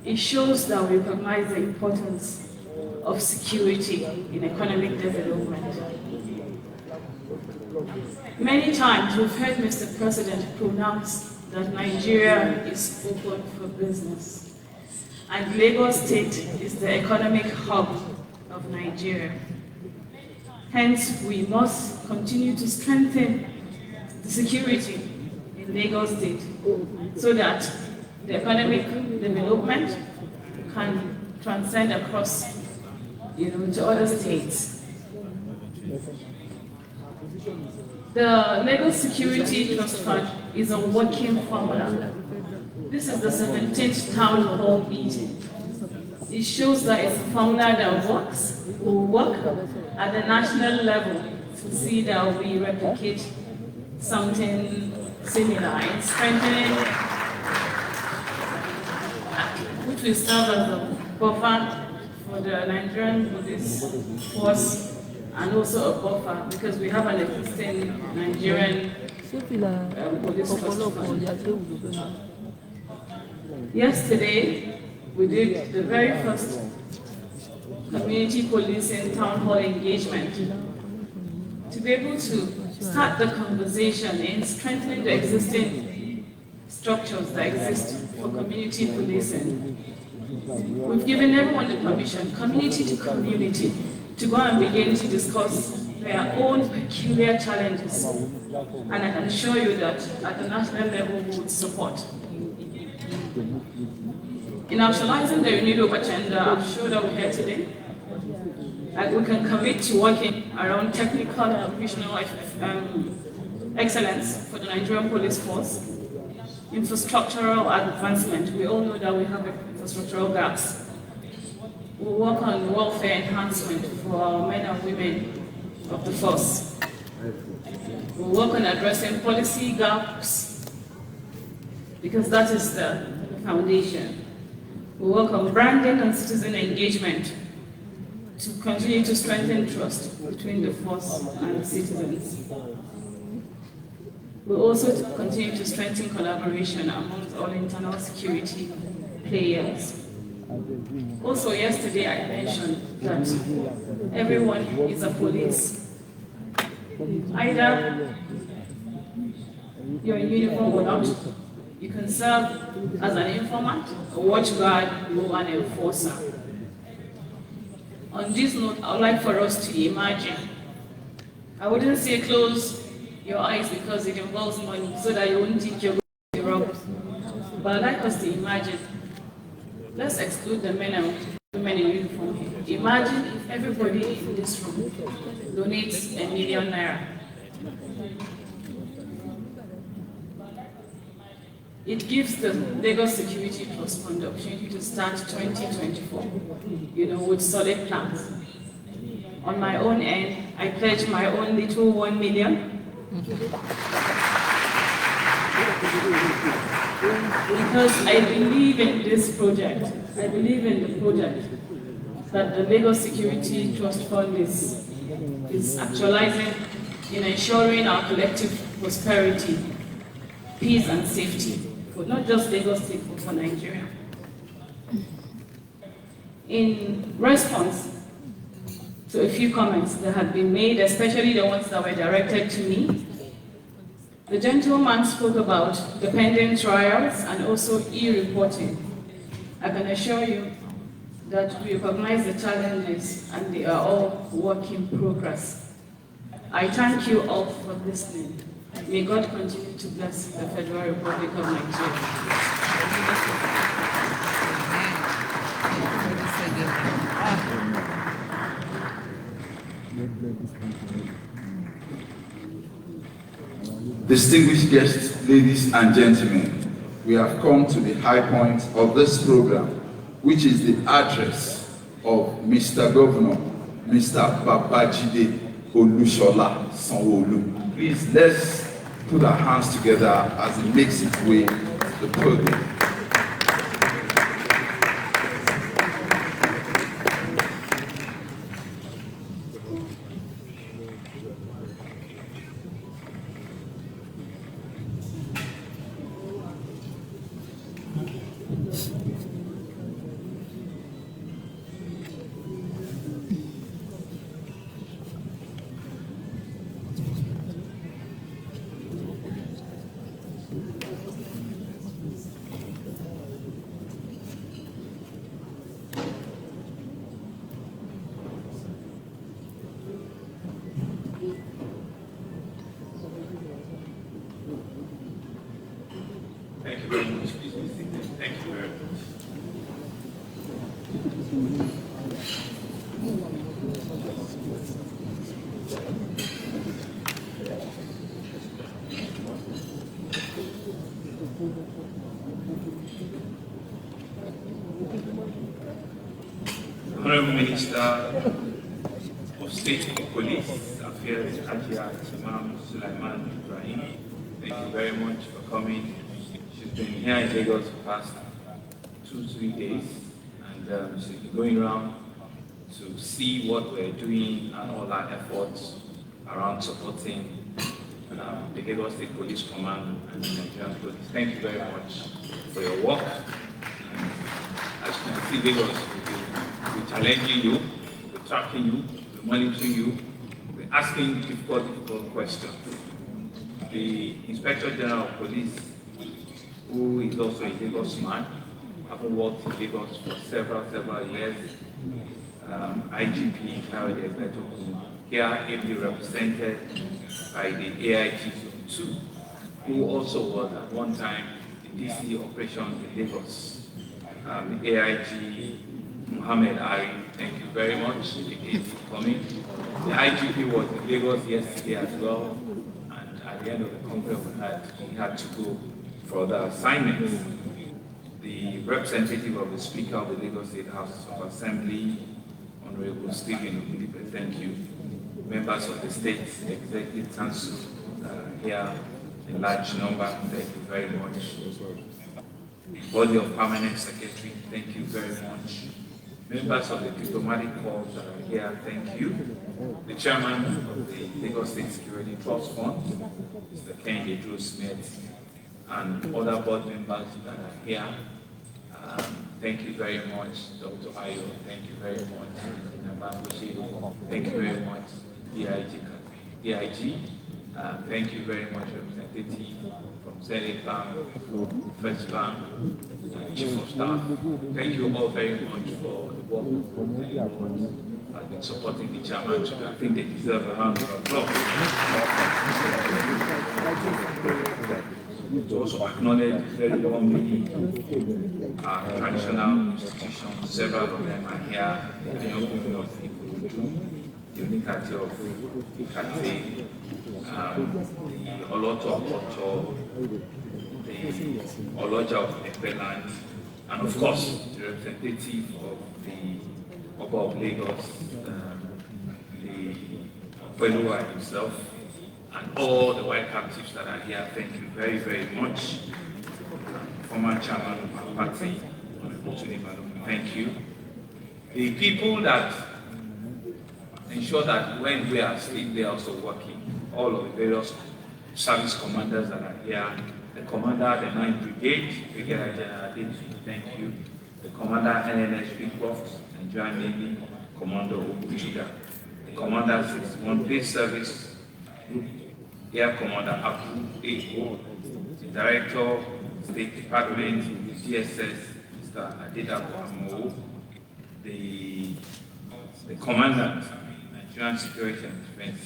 It shows that we recognize the importance of security in economic development. Many times we've heard Mr. President pronounce that Nigeria is open for business, and Lagos State is the economic hub of Nigeria. Hence, we must continue to strengthen the security in Lagos State so that the economic development can transcend across, to other states. The Lagos Security Trust Fund is a working formula. This is the 17th town hall meeting. It shows that it's a formula that works. We will work at the national level to see that we replicate something similar in strengthening, which will serve as a buffer for the Nigerian police force, and also a buffer because we have an existing Nigerian police force. Yesterday, we did the very first community policing town hall engagement to be able to start the conversation in strengthening the existing structures that exist for community policing. We've given everyone the permission, community to community, to go and begin to discuss their own peculiar challenges. And I can assure you that at the national level we would support. In actualizing the UNIDOP agenda, I'm sure that we're here today. And we can commit to working around technical and operational excellence for the Nigerian police force, infrastructural advancement. We all know that we have infrastructural gaps. We'll work on welfare enhancement for our men and women of the force. We'll work on addressing policy gaps, because that is the foundation. We'll work on branding and citizen engagement to continue to strengthen trust between the force and citizens. We'll also continue to strengthen collaboration amongst all internal security players. Also, yesterday I mentioned that everyone is a police. Either you're in uniform or not, you can serve as an informant, a watchguard, or an enforcer. On this note, I would like for us to imagine. I wouldn't say close your eyes because it involves money, so that you wouldn't think you're going to be robbed. But I'd like us to imagine. Let's exclude the men and women in uniform here. Imagine if everybody in this room donates ₦1 million. It gives the Lagos Security Trust Fund the opportunity to start 2024, with solid plans. On my own end, I pledge my own little 1 million. Because I believe in this project. I believe in the project that the Lagos Security Trust Fund is actualizing in ensuring our collective prosperity, peace and safety, for not just Lagos State, but for Nigeria. In response to a few comments that had been made, especially the ones that were directed to me, the gentleman spoke about the pending trials and also e-reporting. I can assure you that we recognize the challenges and they are all work in progress. I thank you all for listening. May God continue to bless the Federal Republic of Nigeria. Distinguished guests, ladies and gentlemen, we have come to the high point of this program, which is the address of Mr. Governor, Mr. Babajide Olusola Sanwo-Olu. Please, let's put our hands together as he makes his way to the podium. very much. Please be seated. Thank you very much. Honorable Minister of State for Police Affairs, Hajia Imam Sulaiman Ibrahim, thank you very much for coming. She's been here in Lagos for the past 2-3 days, and she's been going around to see what we're doing and all our efforts around supporting the Lagos State Police Command and the Nigerian Police. Thank you very much for your work. And as you can see, Lagos, we're challenging you, we're tracking you, we're monitoring you, we're asking difficult questions. The Inspector General of Police, who is also a Lagos man, having worked in Lagos for several years, IGP Kayode Egbetokun, here ably represented by the AIG Zone 2, who also was at one time the DC operations in Lagos. The AIG Mohammed Ari, thank you very much again for coming. The IGP was in Lagos yesterday as well, and at the end of the conference he had to go for other assignments. The representative of the Speaker of the Lagos State House of Assembly, Honorable Stephen Ogundipe, thank you. Members of the State Executive Council here in large number, thank you very much. Body of Permanent Secretary, thank you very much. Members of the diplomatic corps that are here, thank you. The chairman of the Lagos State Security Trust Fund, Mr. Kehinde Drew Smith, and other board members that are here. Thank you very much, Dr. Ayo. Thank you very much, thank you very much, DIG. Thank you very much, representative from Zenith Bank, First Bank, Chief of Staff. Thank you all very much for the work everyone has been supporting the chairman. I think they deserve a round of applause. To also acknowledge very warmly our traditional institutions. Several of them are here. The opening of Ikurudu, the Unikati of Ikate, the Oloto of Oto, the Oloja of Epeland, and of course the representative of the Oba of Lagos, the Opeluwa himself, and all the white captives that are here. Thank you very, very much. Former chairman of our party, thank you. The people that ensure that when we are asleep, they are also working. All of the various service commanders that are here. The commander, the 9th Brigade, Brigadier General Adetri, thank you. The commander, NNS Beecroft, Nigerian Navy, Commander Obuchiga. The commander, 61 Police Service Group, Air Commander Abu A.O., the Director, State Department, the DSS, Mr. Adedapo Amo, the Commandant, Nigerian Security and Defense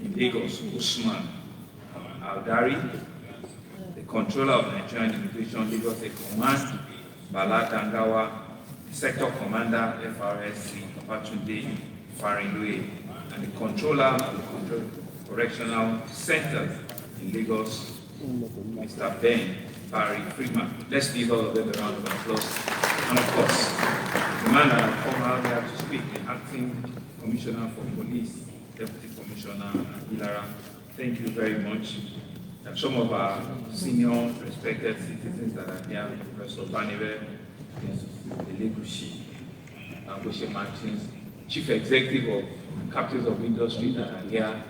in Lagos, Usman Aldari, the Controller of Nigerian Immigration, Lagos State Command, Bala Dangawa, Sector Commander, FRSC, Papatunde Farinlue, and the Controller of the Correctional Center in Lagos, Mr. Ben Barry Freeman. Let's give all of them a round of applause. And of course, the man that I've come out here to speak, the Acting Commissioner for Police, Deputy Commissioner Ilara. Thank you very much. And some of our senior respected citizens that are here, Professor Baniwe, Elegushi, Bushe Martins, Chief Executive of Captains of Industry that are here.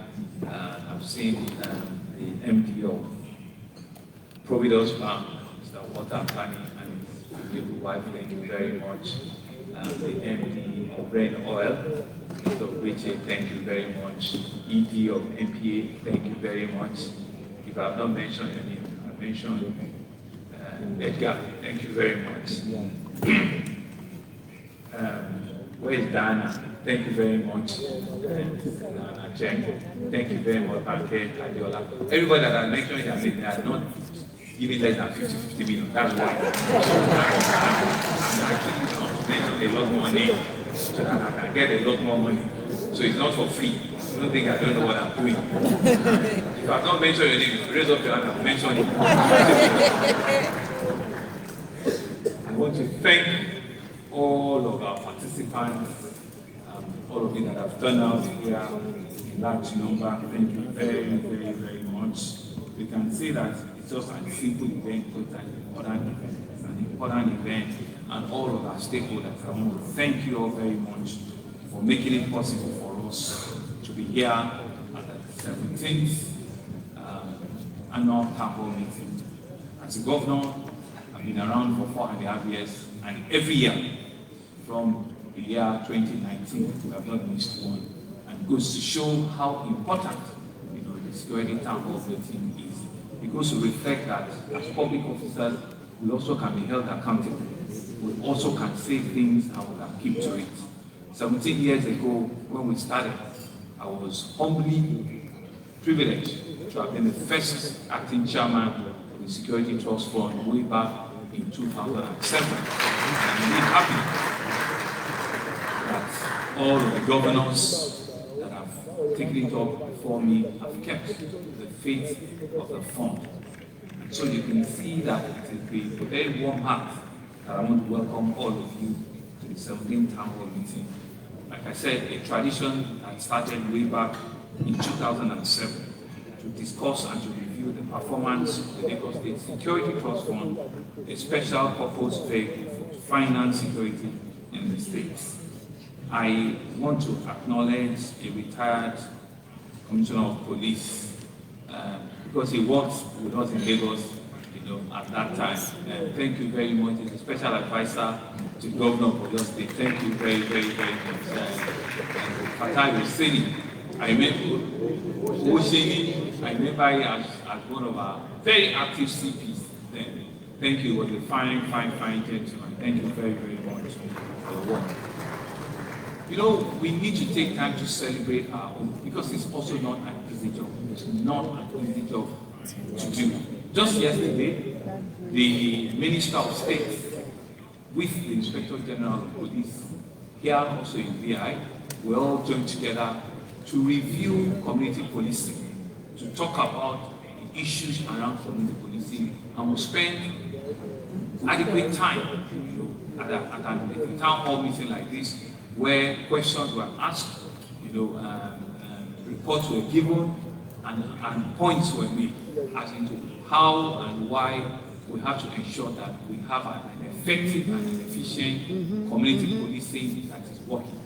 I've seen the MD of Providence Bank, Mr. Walter Pani, and his beautiful wife, thank you very much. The MD of Rain Oil, Mr. Richard, thank you very much. ED of MPA, thank you very much. If I have not mentioned your name, I've mentioned Edgar, thank you very much. Where is Dana? Thank you very much. Thank you very much, Banke Adiola. Everybody that I mentioned, they are not give me less than 50 million. That's why. I'm actually concentrating a lot more money so that I can get a lot more money. So it's not for free. I don't think I don't know what I'm doing. If I've not mentioned your name, raise up your hand and mention it. I want to thank all of our participants, all of you that have turned out here in large number. Thank you very, very, very much. We can say that it's just a simple event, but an important event. It's an important event, and all of our stakeholders, I want to thank you all very much for making it possible for us to be here at the 17th annual town hall meeting. As a governor, I've been around for 4.5 years, and every year from the year 2019, we have not missed one. And it goes to show how important, the security town hall meeting is. It goes to reflect that as public officers, we also can be held accountable. We also can say things and we can keep to it. 17 years ago, when we started, I was humbly privileged to have been the first acting chairman of the Security Trust Fund way back in 2007. I'm really happy that all of the governors that have taken it up before me have kept the faith of the fund. And so you can see that it is with a very warm heart that I want to welcome all of you to the 17th Town Hall meeting. Like I said, a tradition that started way back in 2007 to discuss and to review the performance of the Lagos State Security Trust Fund, a special purpose vehicle for finance security in the states. I want to acknowledge a retired Commissioner of Police because he worked with us in Lagos, at that time. Thank you very much. He's a special advisor to Governor of Oyo State. Thank you very, very, very much. Fatai Hussaini, I remember him as one of our very active CPs then. Thank you. He was a fine, fine, fine gentleman. Thank you very, very much for the work. We need to take time to celebrate our own because it's also not an easy job. It's not an easy job to do. Just yesterday, the Minister of State with the Inspector General of Police, here also in VI, we all joined together to review community policing, to talk about the issues around community policing, and we'll spend adequate time at a town hall meeting like this, where questions were asked, reports were given, and points were made as into how and why we have to ensure that we have an effective and an efficient community policing that is working.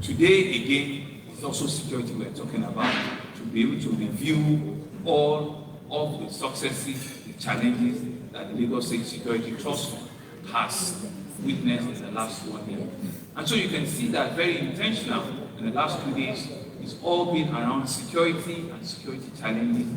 Today, again, it's also security we're talking about, to be able to review all of the successes, the challenges that the Lagos State Security Trust Fund has witnessed in the last 1 year. And so you can see that very intentional in the last 2 days, it's all been around security and security challenges,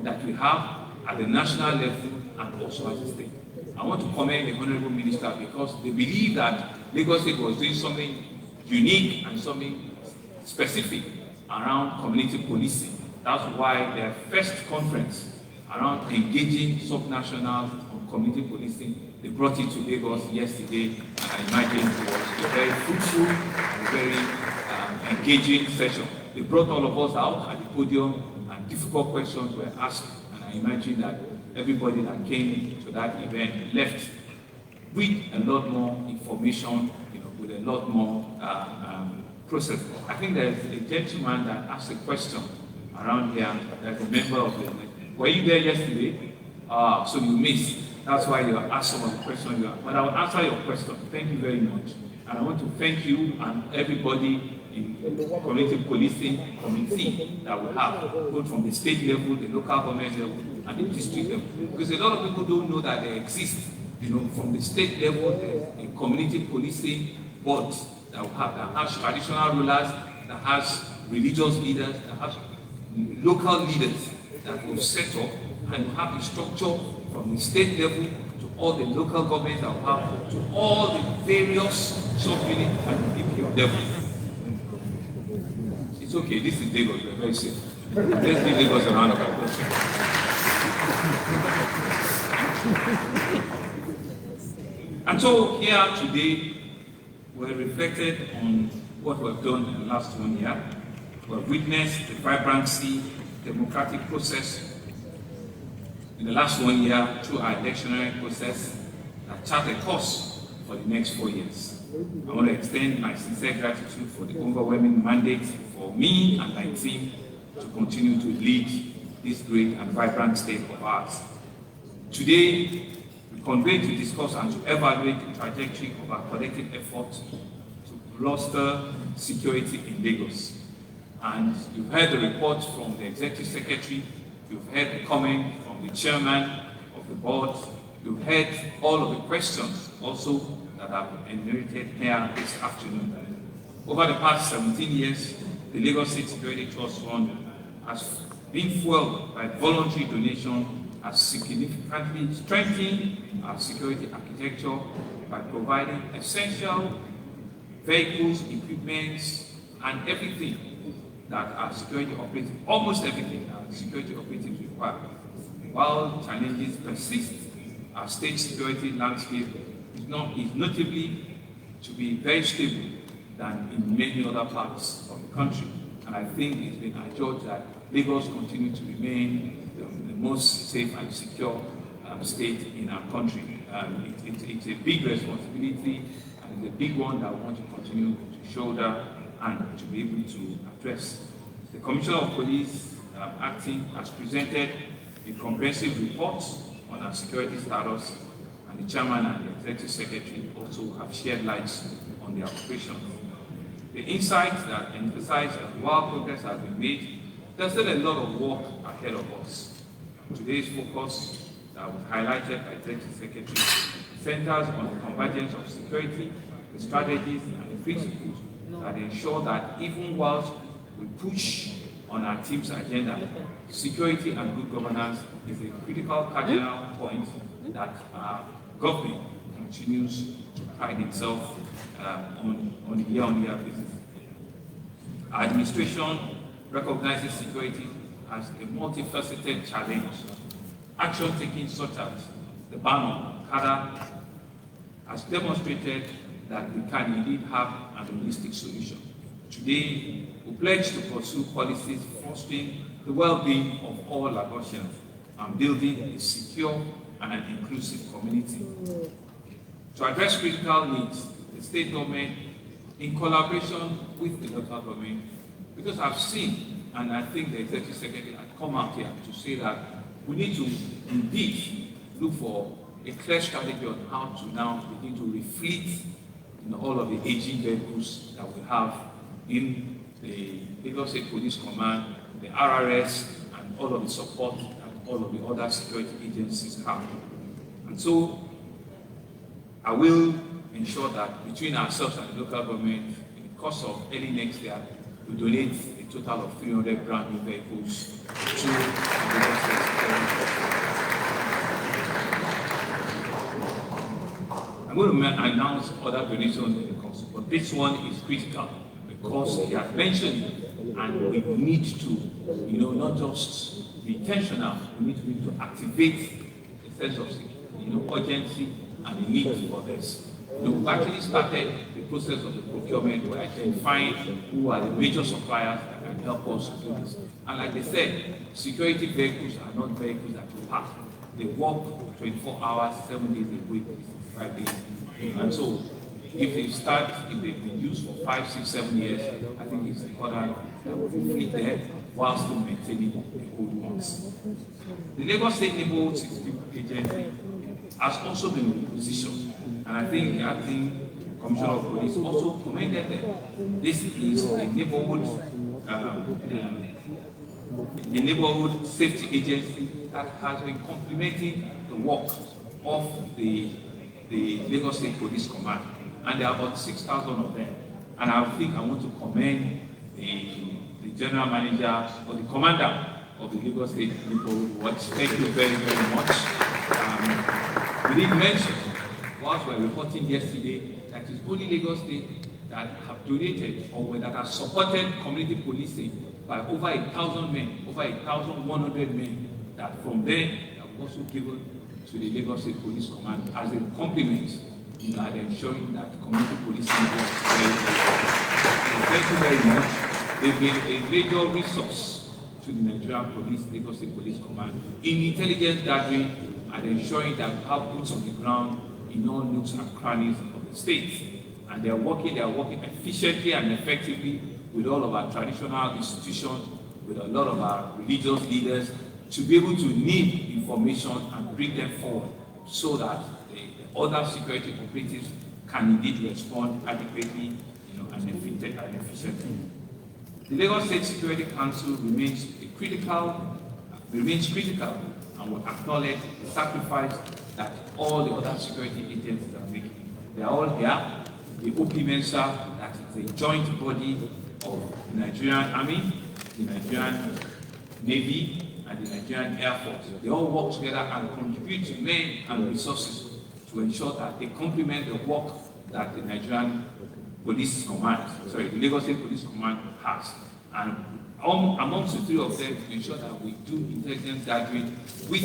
that we have at the national level and also at the state. I want to commend the Honorable Minister because they believe that Lagos State was doing something unique and something specific around community policing. That's why their first conference around engaging subnational on community policing, they brought it to Lagos yesterday, and I imagine it was a very fruitful and very engaging session. They brought all of us out at the podium and difficult questions were asked, and I imagine that everybody that came to that event left with a lot more information, with a lot more process. I think there's a gentleman that asked a question around here, that's a member of the... Were you there yesterday? So you missed. That's why you asked some of the questions. But I will answer your question. Thank you very much. And I want to thank you and everybody in the community policing committee that we have, both from the state level, the local government level, and the district level. Because a lot of people don't know that they exist. From the state level, there's a community policing board that we have, that has traditional rulers, that has religious leaders, that has local leaders that will set up and have the structure from the state level to all the local governments that we have, to all the various sub-units at the DPO level. It's okay, this is Lagos, we're very safe. Let's give Lagos a round of applause. And so here today, we're reflected on what we've done in the last 1 year. We've witnessed the vibrancy, democratic process in the last 1 year through our electionary process that chart a course for the next 4 years. I want to extend my sincere gratitude for the overwhelming mandate for me and my team to continue to lead this great and vibrant state of ours. Today, we convene to discuss and to evaluate the trajectory of our collective effort to bolster security in Lagos. And you've heard the report from the Executive Secretary, you've heard the comment from the Chairman of the Board, you've heard all of the questions also that have been enumerated here this afternoon. Over the past 17 years, the Lagos State Security Trust Fund has been fueled by voluntary donation, has significantly strengthened our security architecture by providing essential vehicles, equipment, and everything that our security operatives, almost everything our security operatives require. While challenges persist, our state security landscape is notably to be very stable than in many other parts of the country. And I think it's been adjudged that Lagos continue to remain the most safe and secure state in our country. It's a big responsibility and it's a big one that we want to continue to shoulder and to be able to address. The Commissioner of Police acting has presented a comprehensive report on our security status, and the Chairman and the Executive Secretary also have shared lights on their operations. The insights that emphasize that while progress has been made, there's still a lot of work ahead of us. Today's focus that was highlighted by the Executive Secretary centers on the convergence of security, the strategies and the principles that ensure that even whilst we push on our team's agenda, security and good governance is a critical cardinal point that our government continues to pride itself on a year-on-year basis. Our administration recognizes security as a multifaceted challenge. Action taken such as the ban on Okada has demonstrated that we can indeed have an holistic solution. Today, we pledge to pursue policies fostering the well-being of all Lagosians and building a secure and an inclusive community. To address critical needs, the state government, in collaboration with the local government, because I've seen, and I think the Executive Secretary had come out here to say that we need to indeed look for a clear strategy on how to now begin to refleet all of the aging vehicles that we have in the Lagos State Police Command, the RRS, and all of the support that all of the other security agencies have. And so I will ensure that between ourselves and the local government, in the course of early next year, we donate a total of 300 brand new vehicles to the Lagos State Security Trust. I'm going to announce other donations in the course, but this one is critical because he has mentioned it, and we need to, not just be intentional, we need to activate a sense of, urgency and the need for this. We've actually started the process of the procurement. We're identifying who are the major suppliers that can help us do this. And like they said, security vehicles are not vehicles that you park. They work 24 hours, 7 days a week, 5 days. And so, if they've been used for 5, 6, 7 years, I think it's important that we fleet there while still maintaining the old ones. The Lagos State Neighborhood Security Agency has also been repositioned, and I think the acting Commissioner of Police also commended them. This is a neighborhood safety agency that has been complementing the work of the Lagos State Police Command, and there are about 6,000 of them. And I think I want to commend the general manager or the commander of the Lagos State Neighborhood Watch. Thank you very, very much. We did mention, whilst we were reporting yesterday, that it's only Lagos State that have donated or that have supported community policing by over 1,000 men, over 1,100 men, that from there have also given to the Lagos State Police Command as a compliment, at ensuring that community policing works very well. Thank you very much. They've been a major resource to the Nigerian Police, Lagos State Police Command, in intelligence gathering and ensuring that we have boots on the ground in all nooks and crannies of the state. And they are working efficiently and effectively with all of our traditional institutions, with a lot of our religious leaders, to be able to need information and bring them forward so that the other security operatives can indeed respond adequately, and efficiently. The Lagos State Security Council remains critical and will acknowledge the sacrifice that all the other security agencies are making. They are all here. The OPMENSA, that is a joint body of the Nigerian Army, the Nigerian Navy, and the Nigerian Air Force. They all work together and contribute to men and resources to ensure that they complement the work that the Nigerian Police Command, the Lagos State Police Command has. And amongst the three of them, to ensure that we do intelligence gathering with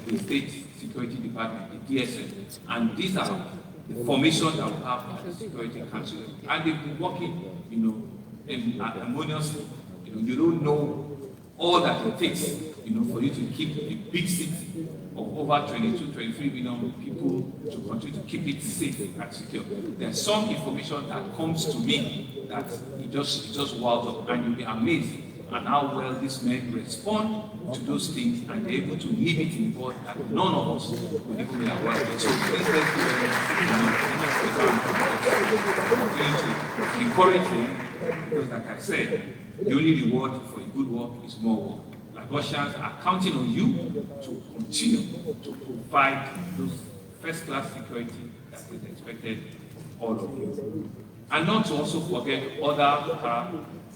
the State Security Department, the DSM. And these are the formation that we have at the Security Council. And they've been working, harmoniously. You don't know all that it takes, for you to keep a big city of over 22, 23 million people to continue to keep it safe and secure. There's some information that comes to me that it just wows up, and you'll be amazed at how well these men respond to those things, and they're able to leave it in board that none of us would even be aware of it. So please let's encourage them, because like I said, the only reward for a good work is more work. Lagosians are counting on you to continue to provide those first-class security that is expected all of you. And not to also forget other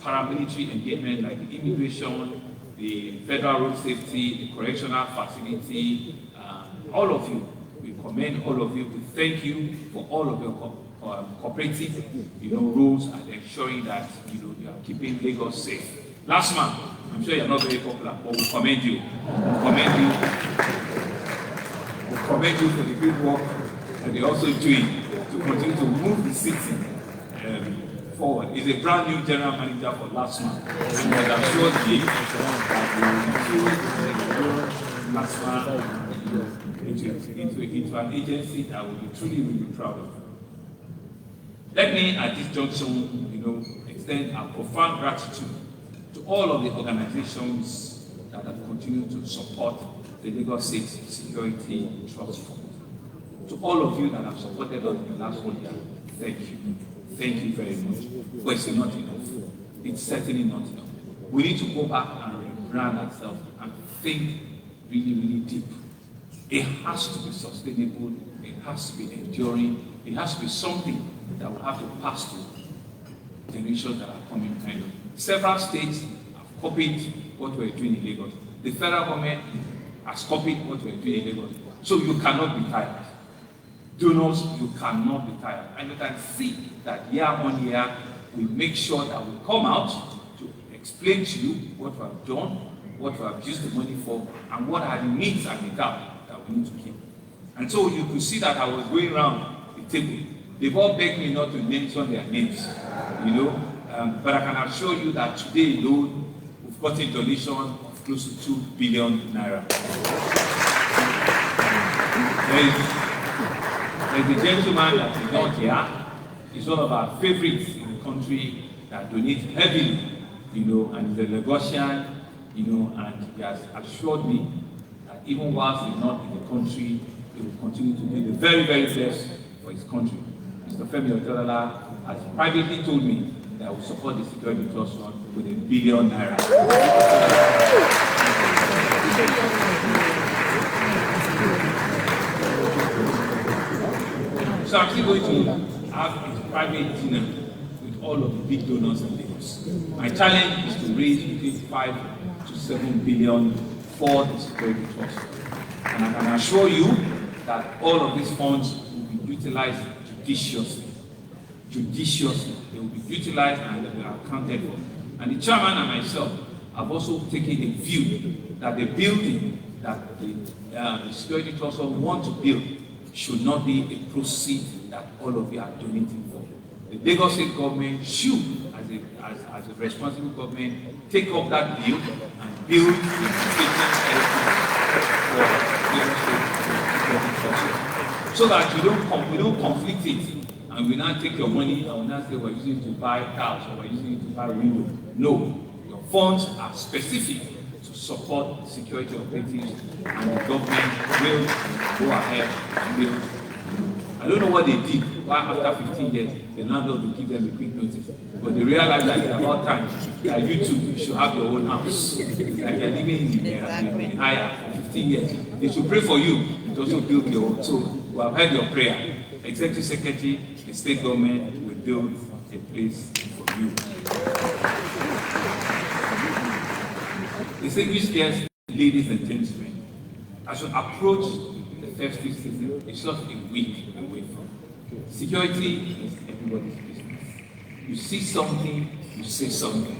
paramilitary engagement like the immigration, the federal road safety, the correctional facility, all of you. We commend all of you. We thank you for all of your cooperative, rules and ensuring that you are keeping Lagos safe. Last month, I'm sure you're not very popular, but we commend you. We commend you for the good work that you're also doing to continue to move the city forward. He's a brand new general manager for last month. And I'm sure last month into an agency that will be truly, really proud of. Let me, at this junction, extend our profound gratitude to all of the organizations that have continued to support the Lagos State Security Trust Fund. To all of you that have supported us in the last 1 year, thank you. Thank you very much. But it's not enough. It's certainly not enough. We need to go back and rebrand ourselves and think really, really deep. It has to be sustainable. It has to be enduring. It has to be something that will have to pass to generations that are coming kind of. Several states have copied what we're doing in Lagos. The federal government has copied what we're doing in Lagos. So you cannot be tired. Donors, you cannot be tired. And you can see that year on year, we make sure that we come out to explain to you what we have done, what we have used the money for, and what are the needs and the gap that we need to keep. And so you could see that I was going around the table. They've all begged me not to mention their names, but I can assure you that today alone, we've got a donation of close to 2 billion naira. There's a gentleman that is not here. He's one of our favorites in the country that donates heavily, and he's a Lagosian, and he has assured me that even whilst he's not in the country, he will continue to do the very, very best for his country. Mr. Femi Otedola has privately told me that I will support the Security Trust Fund with 1 billion naira. So I'm still going to have a private dinner with all of the big donors in Lagos. My challenge is to raise between 5 to 7 billion for the Security Trust. And I can assure you that all of these funds will be utilized judiciously. They will be utilized and they will be accounted for. And the chairman and myself have also taken a view that the building that the security trust fund want to build should not be a proceed that all of you are donating for. The Lagos State government should, as a responsible government, take up that bill and build the statement for Lagos State Trust, so that we don't conflict it, and we now take your money and we now say we're using it to buy cars or we're using it to buy windows. No, your funds are specific to support security operatives, and the government will go ahead and build. I don't know what they did. Why after 15 years, the landlord will give them a quick notice. But they realize that it's about time that you too should have your own house. Like you're living in higher for 15 years. They should pray for you to also build your own. So we have heard your prayer. Executive Secretary, the state government will build a place for you. Distinguished guests, ladies and gentlemen, as you approach the festive season, it's just a week away from. Security is everybody's business. You see something, you say something.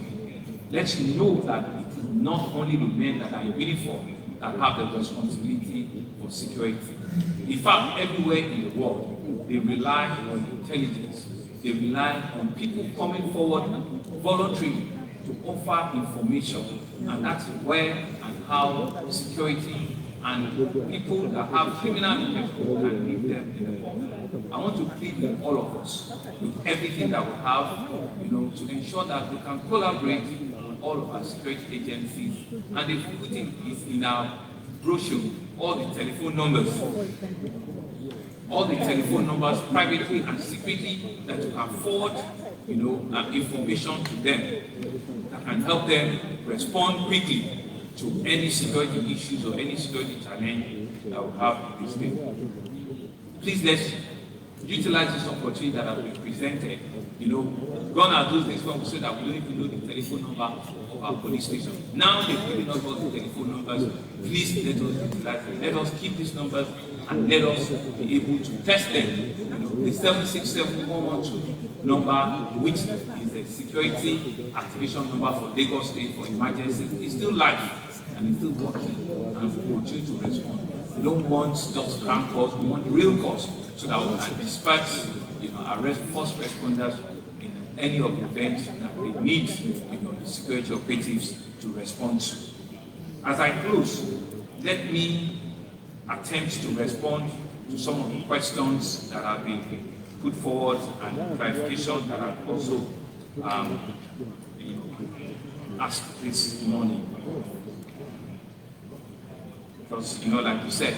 Let's know that it is not only the men that are in uniform that have the responsibility for security. In fact, everywhere in the world, they rely on intelligence. They rely on people coming forward voluntarily to offer information. And that's where and how security and people that have criminal intentions can leave them in the box. I want to plead with all of us, with everything that we have, to ensure that we can collaborate with all of our security agencies. And if we put in our brochure all the telephone numbers privately and secretly that you can forward information to them that can help them respond quickly to any security issues or any security challenge that we have in this state. Please let's utilize this opportunity that has been presented. Gone are those days when we say that we don't even know the telephone number of our police station. Now they've given us all the telephone numbers. Please let us utilize them. Let us keep these numbers and let us be able to test them. The 767-112 number, which is a security activation number for Lagos State for emergencies, is still live and it's still working, and we continue to respond. We don't want just scam calls, we want real calls, so that we can dispatch our first responders in any of the events that they need the security operatives to respond to. As I close, let me attempt to respond to some of the questions that have been put forward and clarification that I've also asked this morning. Because, like you said,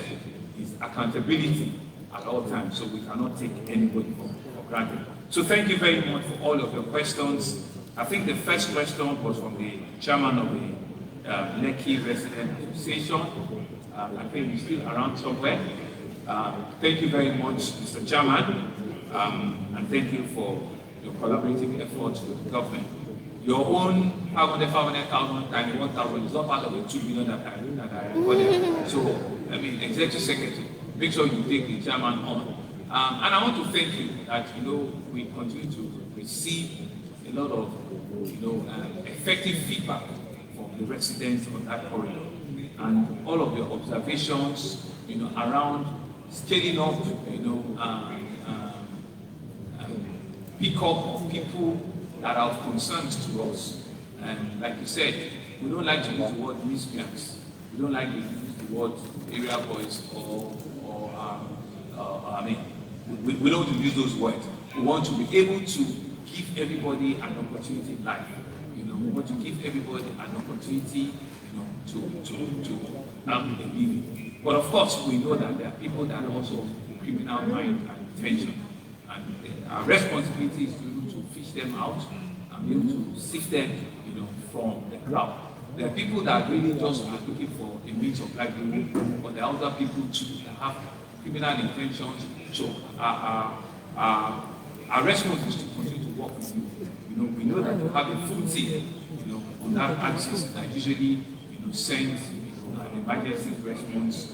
it's accountability at all times, so we cannot take anybody for granted. So thank you very much for all of your questions. I think the first question was from the chairman of the Lekki Resident Association. I think he's still around somewhere. Thank you very much, Mr. Chairman, and thank you for your collaborative efforts with the government. Your own 500,000 times 1,000 is not part of the 2 billion that I recorded. So, Executive Secretary, make sure you take the chairman on. And I want to thank you that, we continue to receive a lot of, effective feedback from the residents on that corridor. And all of your observations, around scaling up, pick up of people that are of concerns to us. And like you said, we don't like to use the word miscreants. We don't like to use the word area boys we don't use those words. We want to be able to give everybody an opportunity in life. We want to give everybody an opportunity, to have a living. But of course, we know that there are people that are also criminal mind and intention. And our responsibility is to be able to fish them out and be able to sift them, from the crowd. There are people that really just are looking for a means of livelihood, but there are other people too that have criminal intentions. So our response is to continue to work with you. We know that you have a full team, on that axis that usually, sends an emergency response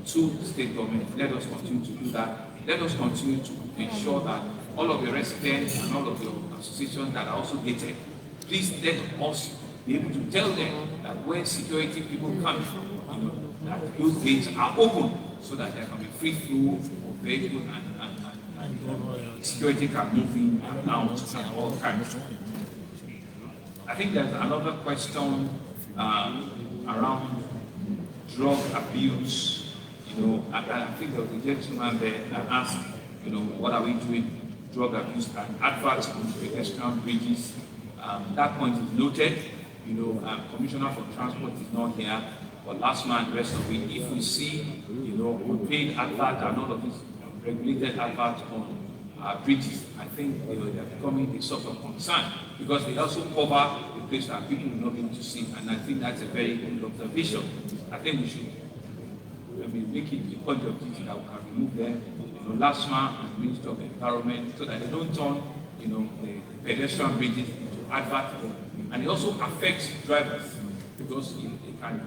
to the state government. Let us continue to do that. Let us continue to ensure that all of your residents and all of your associations that are also gated, please let us be able to tell them that where security people come from, that those gates are open so that there can be free flow of vehicles and security can move in and out at all times. I think there's another question around drug abuse, and I think there was a gentleman there that asked, what are we doing, drug abuse and adverts on pedestrian bridges. That point is noted. Commissioner for Transport is not here, but last month, rest of it, if we see, paid advert and all of these regulated adverts on bridges, I think they are becoming a source of concern because they also cover the place that people will not be able to see, and I think that's a very good observation. I think we should make it a point of duty that we can remove them. Last month, and the Ministry of Environment, so that they don't turn, the pedestrian bridges into advert, and it also affects drivers because it can